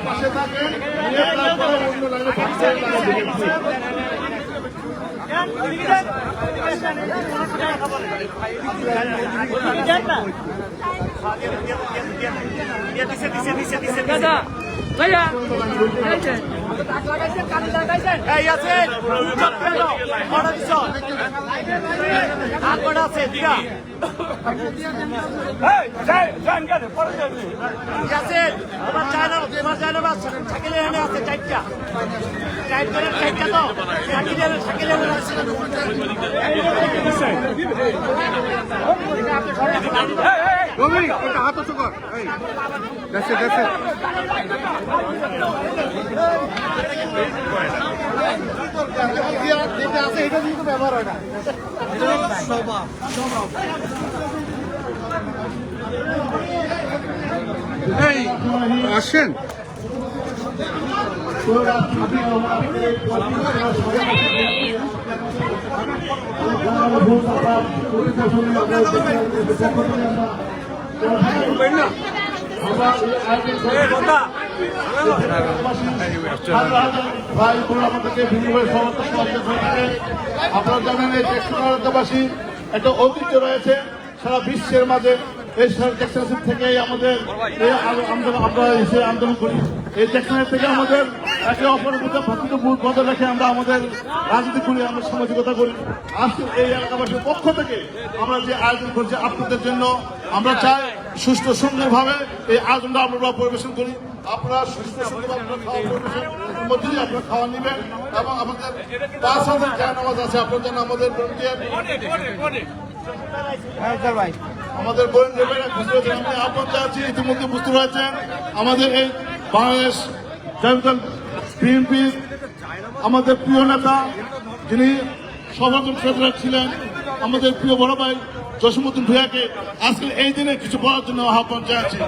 পাশে থাকেন, অন্য হাত উঁচু কর। দেখছে দেখছে আছে, এটা কিন্তু ব্যবহার হয় না। এই আসেন আপনারা জানেন এই টেকনোলজিবাসী একটা ঐতিহ্য রয়েছে সারা বিশ্বের মাঝে। এই টেকনোলজি থেকে আমাদের আমরা এসে আন্দোলন করি। এই টেকনোলজি থেকে আমাদের একে অপরের মধ্যে ভ্রাতৃত্ববোধ বজায় রেখে আমরা আমাদের রাজনীতি করি, আমরা সামাজিকতা করি। আজকে এই এলাকাবাসীর পক্ষ থেকে আমরা যে আয়োজন করছি আপনাদের জন্য, আমরা চাই সুষ্ঠু সুন্দরভাবে এই আয়োজনটা আমরা পরিবেশন করি। আপনারা সুষ্ঠু সুন্দরভাবে খাওয়া পরিবেশন মধ্যে দিয়ে আপনারা খাওয়া নেবেন এবং আমাদের 5 হাজার জায়নামাজ আছে আপনার জন্য। আমাদের আমাদের বোন রেবেরা খুশি হয়েছেন, আমি আহ্বান চাচ্ছি, ইতিমধ্যে বুঝতে পারছেন আমাদের এই বাংলাদেশ জাতীয় বিএনপি আমাদের প্রিয় নেতা যিনি সভাপতি ট্রেজারার ছিলেন, আমাদের প্রিয় বড় ভাই জসীমউদ্দিন ভূঁইয়াকে আজকে এই দিনে কিছু বলার জন্য আহ্বান জানাচ্ছি।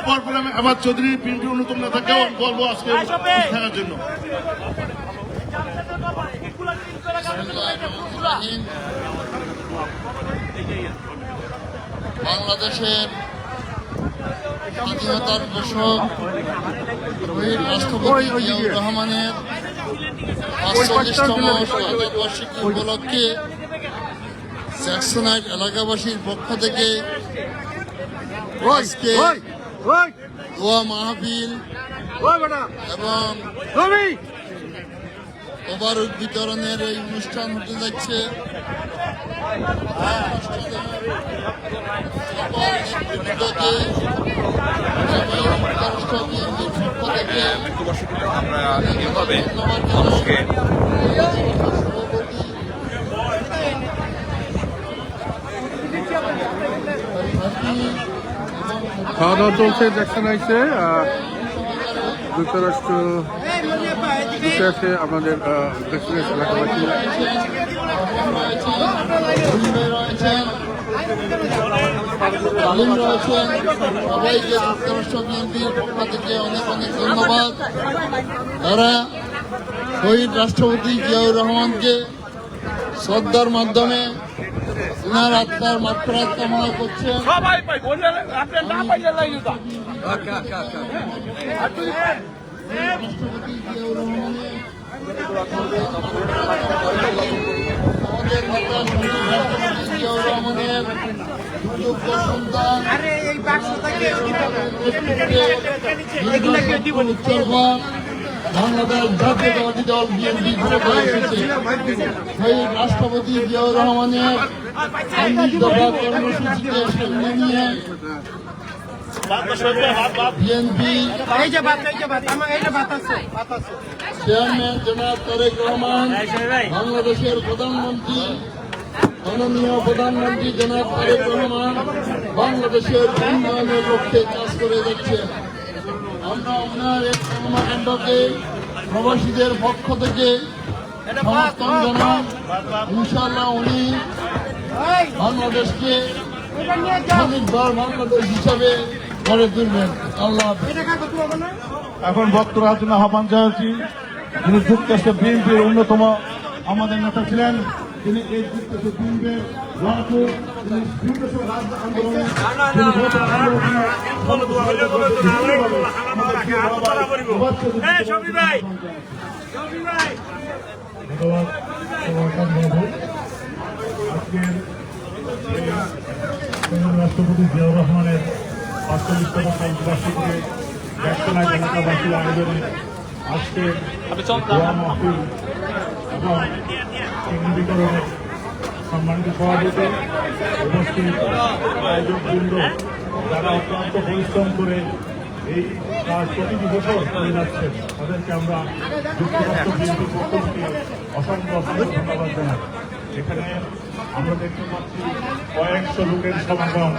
পরপর আমি আবার চৌধুরী বিএনপির অন্যতম নেতাকেও বলবো আজকে থাকার জন্য। বাংলাদেশের স্বাধীনতার ঘোষক শহীদ রাষ্ট্রপতি জিয়াউর রহমানের ৪৫তম শাহাদাত বার্ষিকী উপলক্ষে জ্যাকসন হাইট এলাকাবাসীর পক্ষ থেকে আজকে দোয়া মাহফিল এবং ওভারউড বিতরণের এই অনুষ্ঠান হতে যাচ্ছে। আমরা এভাবে মানুষকে খাওয়া দাওয়া চলছে জ্যাকসন হাইটসে। যুক্তরাষ্ট্র যুক্তরাষ্ট্রে আমাদের জ্যাকসন হাইটস এলাকাবাসী তালিম রয়েছেন, সবাইকে যুক্তরাষ্ট্র বিএনপির পক্ষ থেকে অনেক অনেক ধন্যবাদ। তারা শহীদ রাষ্ট্রপতি জিয়াউর রহমানকে শ্রদ্ধার মাধ্যমে ওনার আত্মার মাগফিরাত কামনা করছেন। রাষ্ট্রপতি জিয়াউর রহমানের আমাদের নেতা শহীদ রাষ্ট্রপতি জিয়াউর রহমানের সুযোগ্য সন্তান বাংলাদেশ জাতীয়তাবাদী দল বিএনপি ঘোষণা করেছে। শহীদ রাষ্ট্রপতি জিয়াউর রহমানের 19 দফা কর্মসূচিকে সামনে নিয়ে বিএনপি চেয়ারম্যান জনাব তারেক রহমান, বাংলাদেশের প্রধানমন্ত্রী মাননীয় প্রধানমন্ত্রী জনাব তারেক রহমান বাংলাদেশের উন্নয়নের লক্ষ্যে কাজ করে যাচ্ছে। আমরা ওনার এই কর্মকাণ্ডকে প্রবাসীদের পক্ষ থেকে সমর্থন জানাই। ইনশাআল্লাহ উনি বাংলাদেশকে স্বাধীনভার বাংলাদেশ হিসাবে গড়ে তুলবেন। আল্লাহ এখন বক্তব্যের জন্য আহ্বান জানাচ্ছি, যিনি যুক্তরাষ্ট্র বিএনপির অন্যতম আমাদের নেতা ছিলেন, তিনি এই যুক্তরাষ্ট্র বিএনপির রাষ্ট্রপতি জিয়াউর রহমানের ৪৫তম বার্ষিকীতে জ্যাকসন হাইট এলাকাবাসীর আয়োজনে আজকে দোয়া মাহফিল এবং চিহ্ন বিতরণের সম্মানিত সভাপতি, উপস্থিত আয়োজকবৃন্দ, যারা অত্যন্ত পরিশ্রম করে এই কাজ প্রতিটি বছর করে যাচ্ছেন, তাদেরকে আমরা যুক্তরাষ্ট্র বিএনপির পক্ষ থেকে অসংখ্য ধন্যবাদ জানাই। এখানে আমরা দেখতে পাচ্ছি কয়েকশো লোকের সমাগম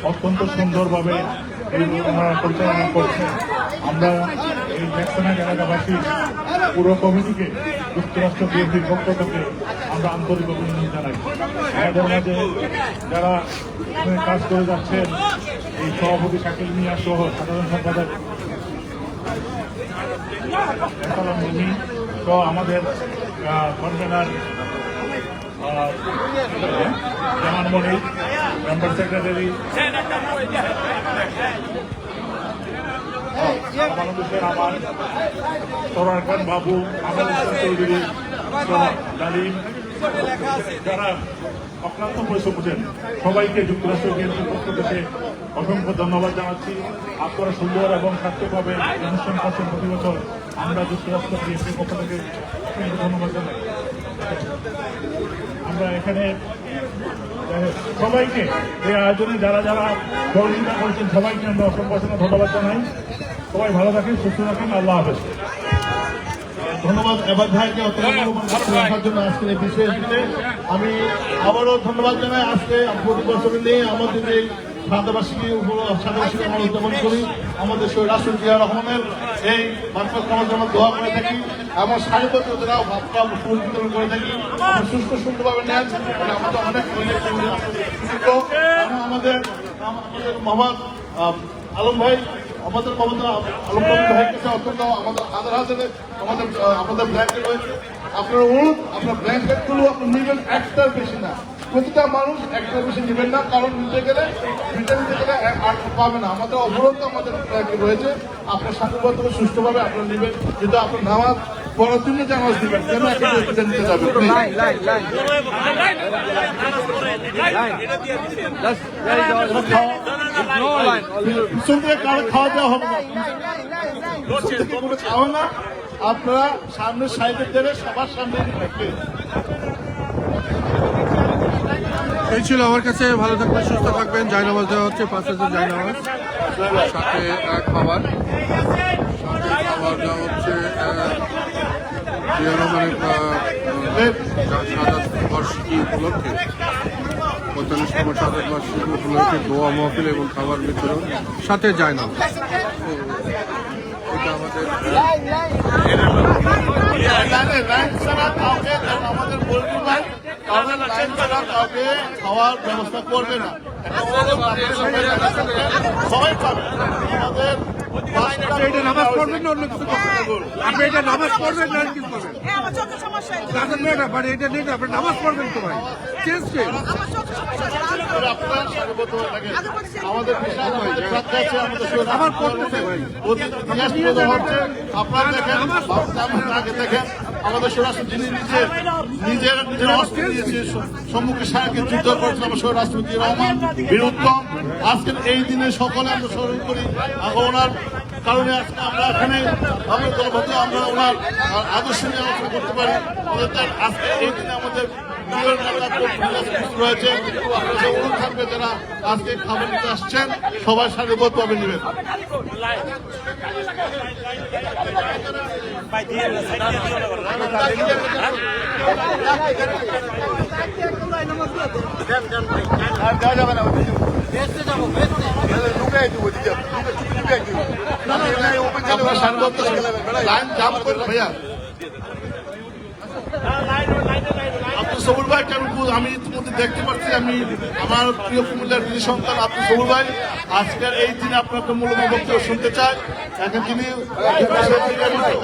অত্যন্ত সুন্দরভাবে এই ওনারা পরিচালনা করছেন। আমরা এই জ্যাকসন হাইট এলাকাবাসী পুরো কমিটিকে যুক্তরাষ্ট্র বিএনপির পক্ষ থেকে আমরা আন্তরিক অভিনন্দন জানাই। আমাদের মাঝে যারা কাজ করে যাচ্ছেন, এই সভাপতি শাকিল মিয়া সহ সাধারণ সম্পাদক সহ আমাদের কনভেনার জামান মনির, মেম্বার সেক্রেটারি আমার সরার খান বাবু, আমির চৌধুরী, ডালিম, যারা অক্লান্ত পরিশ্রম করছেন, সবাইকে যুক্তরাষ্ট্র বিএনপির পক্ষ থেকে অসংখ্য ধন্যবাদ জানাচ্ছি। আপনারা সুন্দর এবং সার্থকভাবে অনুষ্ঠান করছেন প্রতি বছর। আমরা যুক্তরাষ্ট্র বিএনপির পক্ষ থেকে ধন্যবাদ জানাই। আমরা এখানে সবাইকে এই আয়োজনে যারা যারা সহযোগিতা করেছেন সবাইকে আমরা অসংখ্য ধন্যবাদ জানাই। সবাই ভালো থাকেন, সুস্থ থাকেন, আল্লাহ হাফেজ। ধন্যবাদ এবার ভাইকে রাখার জন্য আজকের এই বিশেষ দিনে আমি আবারও ধন্যবাদ জানাই। আজকে প্রতি বছর নিয়ে আমাদের এই সাদাবাসীকে আমরা উদযাপন করি। আমাদের শহীদ রাষ্ট্রপতি জিয়া রহমানের এই মানবাধিকার করার জন্য দোয়া করে থাকি এবং সারিবদ্ধরা ফুল বিতরণ করে থাকি। আমরা সুস্থ সুন্দরভাবে নেন, আমাদের অনেক আমাদের মোহাম্মদ আলম ভাই, আমাদের মমতা আলম ভাইয়ের কাছে অত্যন্ত আমাদের আধার হাজারে আমাদের ব্ল্যাঙ্কেট রয়েছে। আপনার অনুরোধ, আপনার ব্ল্যাঙ্কেটগুলো আপনি নেবেন একটার বেশি না, প্রতিটা মানুষ একটার বেশি নেবেন না, কারণ নিতে গেলে আর পাবে না। আমাদের অবরোধ আমাদের ব্ল্যাঙ্কেট রয়েছে, আপনার সাথে সুস্থভাবে আপনার নেবেন, যেটা আপনার নামাজ পড়ার জন্য জানাজ দিবেন, কেন একটা নিতে যাবেন। খাওয়া দাওয়া হবে না, কোনো খাওয়া না, আপনারা সামনের সাইডে দেবে, সবার সামনে থাকবে। এই ছিল আমার কাছে। ভালো থাকবেন, সুস্থ থাকবেন। জায়নামাজ দেওয়া হচ্ছে, 5,000 জায়নামাজ, সাথে খাবার দেওয়া হচ্ছে জিয়া রহমানের শাহাদাত বার্ষিকী উপলক্ষে, 45তম শাহাদাত বার্ষিকী উপলক্ষে দোয়া মাহফিল এবং খাবার বিতরণ, সাথে জায়নামাজ। এটা আমাদের আমাদের বলবি ভাই, কারণ লাইন ছাড়া কাউকে খাওয়ার ব্যবস্থা করবে না, সবাই পাবে। আমাদের এটা নামাজ পড়বেন না, অন্য কিছু আপনি এটা নামাজ পড়বেন না, কিছু করবেন বাট এটা নেই, আপনি নামাজ পড়বেন তো ভাই, চেঞ্জ আমাদের আমার পড়তেছে ভাই। আপনারা দেখেন, আগে দেখেন আমাদের স্বরাষ্ট্র যিনি নিজের অস্ত্র দিয়েছে সম্মুখে সারাকে যুদ্ধ করেছিল আমার স্বরাষ্ট্রপতি রহমান বীরুত্তম। আজকের এই দিনে সকলে আমরা স্মরণ করি, ওনার কারণে আজকে আমরা এখানে আমরা দলবদ্ধ আমরা ওনার আদর্শ নিয়ে আলোচনা করতে পারি। আজকে এই দিনে আমাদের রয়েছে, অনুরোধ থাকবে যারা আজকে খাবার নিতে আসছেন সবাই সারিবদ্ধভাবে নেবেন। লাইন জাম করে ভাইয়া আপনি সবুর ভাই কেন আমি ইতিমধ্যে দেখতে পাচ্ছি, আমি আমার প্রিয় কুমিল্লার যিনি সন্তান আপনি সবুর ভাই আজকের এই দিনে আপনার একটা মূল্যবান বক্তব্য শুনতে চাই। এখন তিনি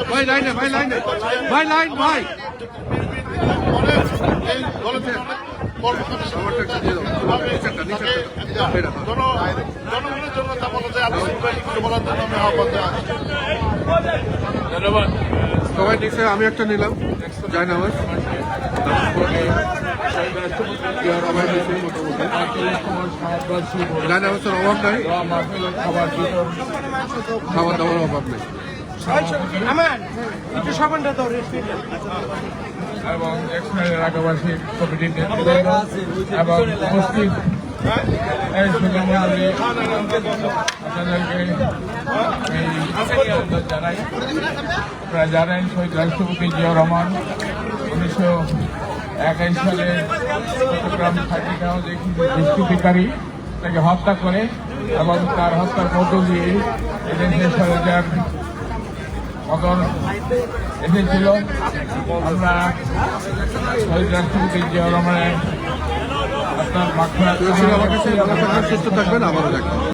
ভাই লাইনে ভাই লাইনে ভাই লাইন ভাই অনেক এই দলের জনগণের জন্য তা বলা যায়, আপনি সবুর ভাই কিছু বলার জন্য আমি আহ্বান জানাচ্ছি। ধন্যবাদ সবাই। দেখছে আমি একটা নিলাম জায়নামাজ, জায়নামাজের অভাব নাই, খাবার দাবার অভাব নেই। এবং এলাকাবাসী কমিটির নেতৃবৃন্দ এবং উপস্থিত আপনাদেরকে জানাই। আপনারা জানেন শহীদ রাষ্ট্রপতি জিয়া রহমান 1921 সালে চট্টগ্রাম ফাঁসি হাউসে দুষ্কৃতিকারী তাকে হত্যা করে এবং তার হত্যার মধ্য দিয়ে এদেশের স্বৈরাচার পতন এসেছিল। আমরা শহীদ রাষ্ট্রপতি জিয়া রহমানের আপনার আমার কাছে সুস্থ থাকবেন, আবারও দেখবেন।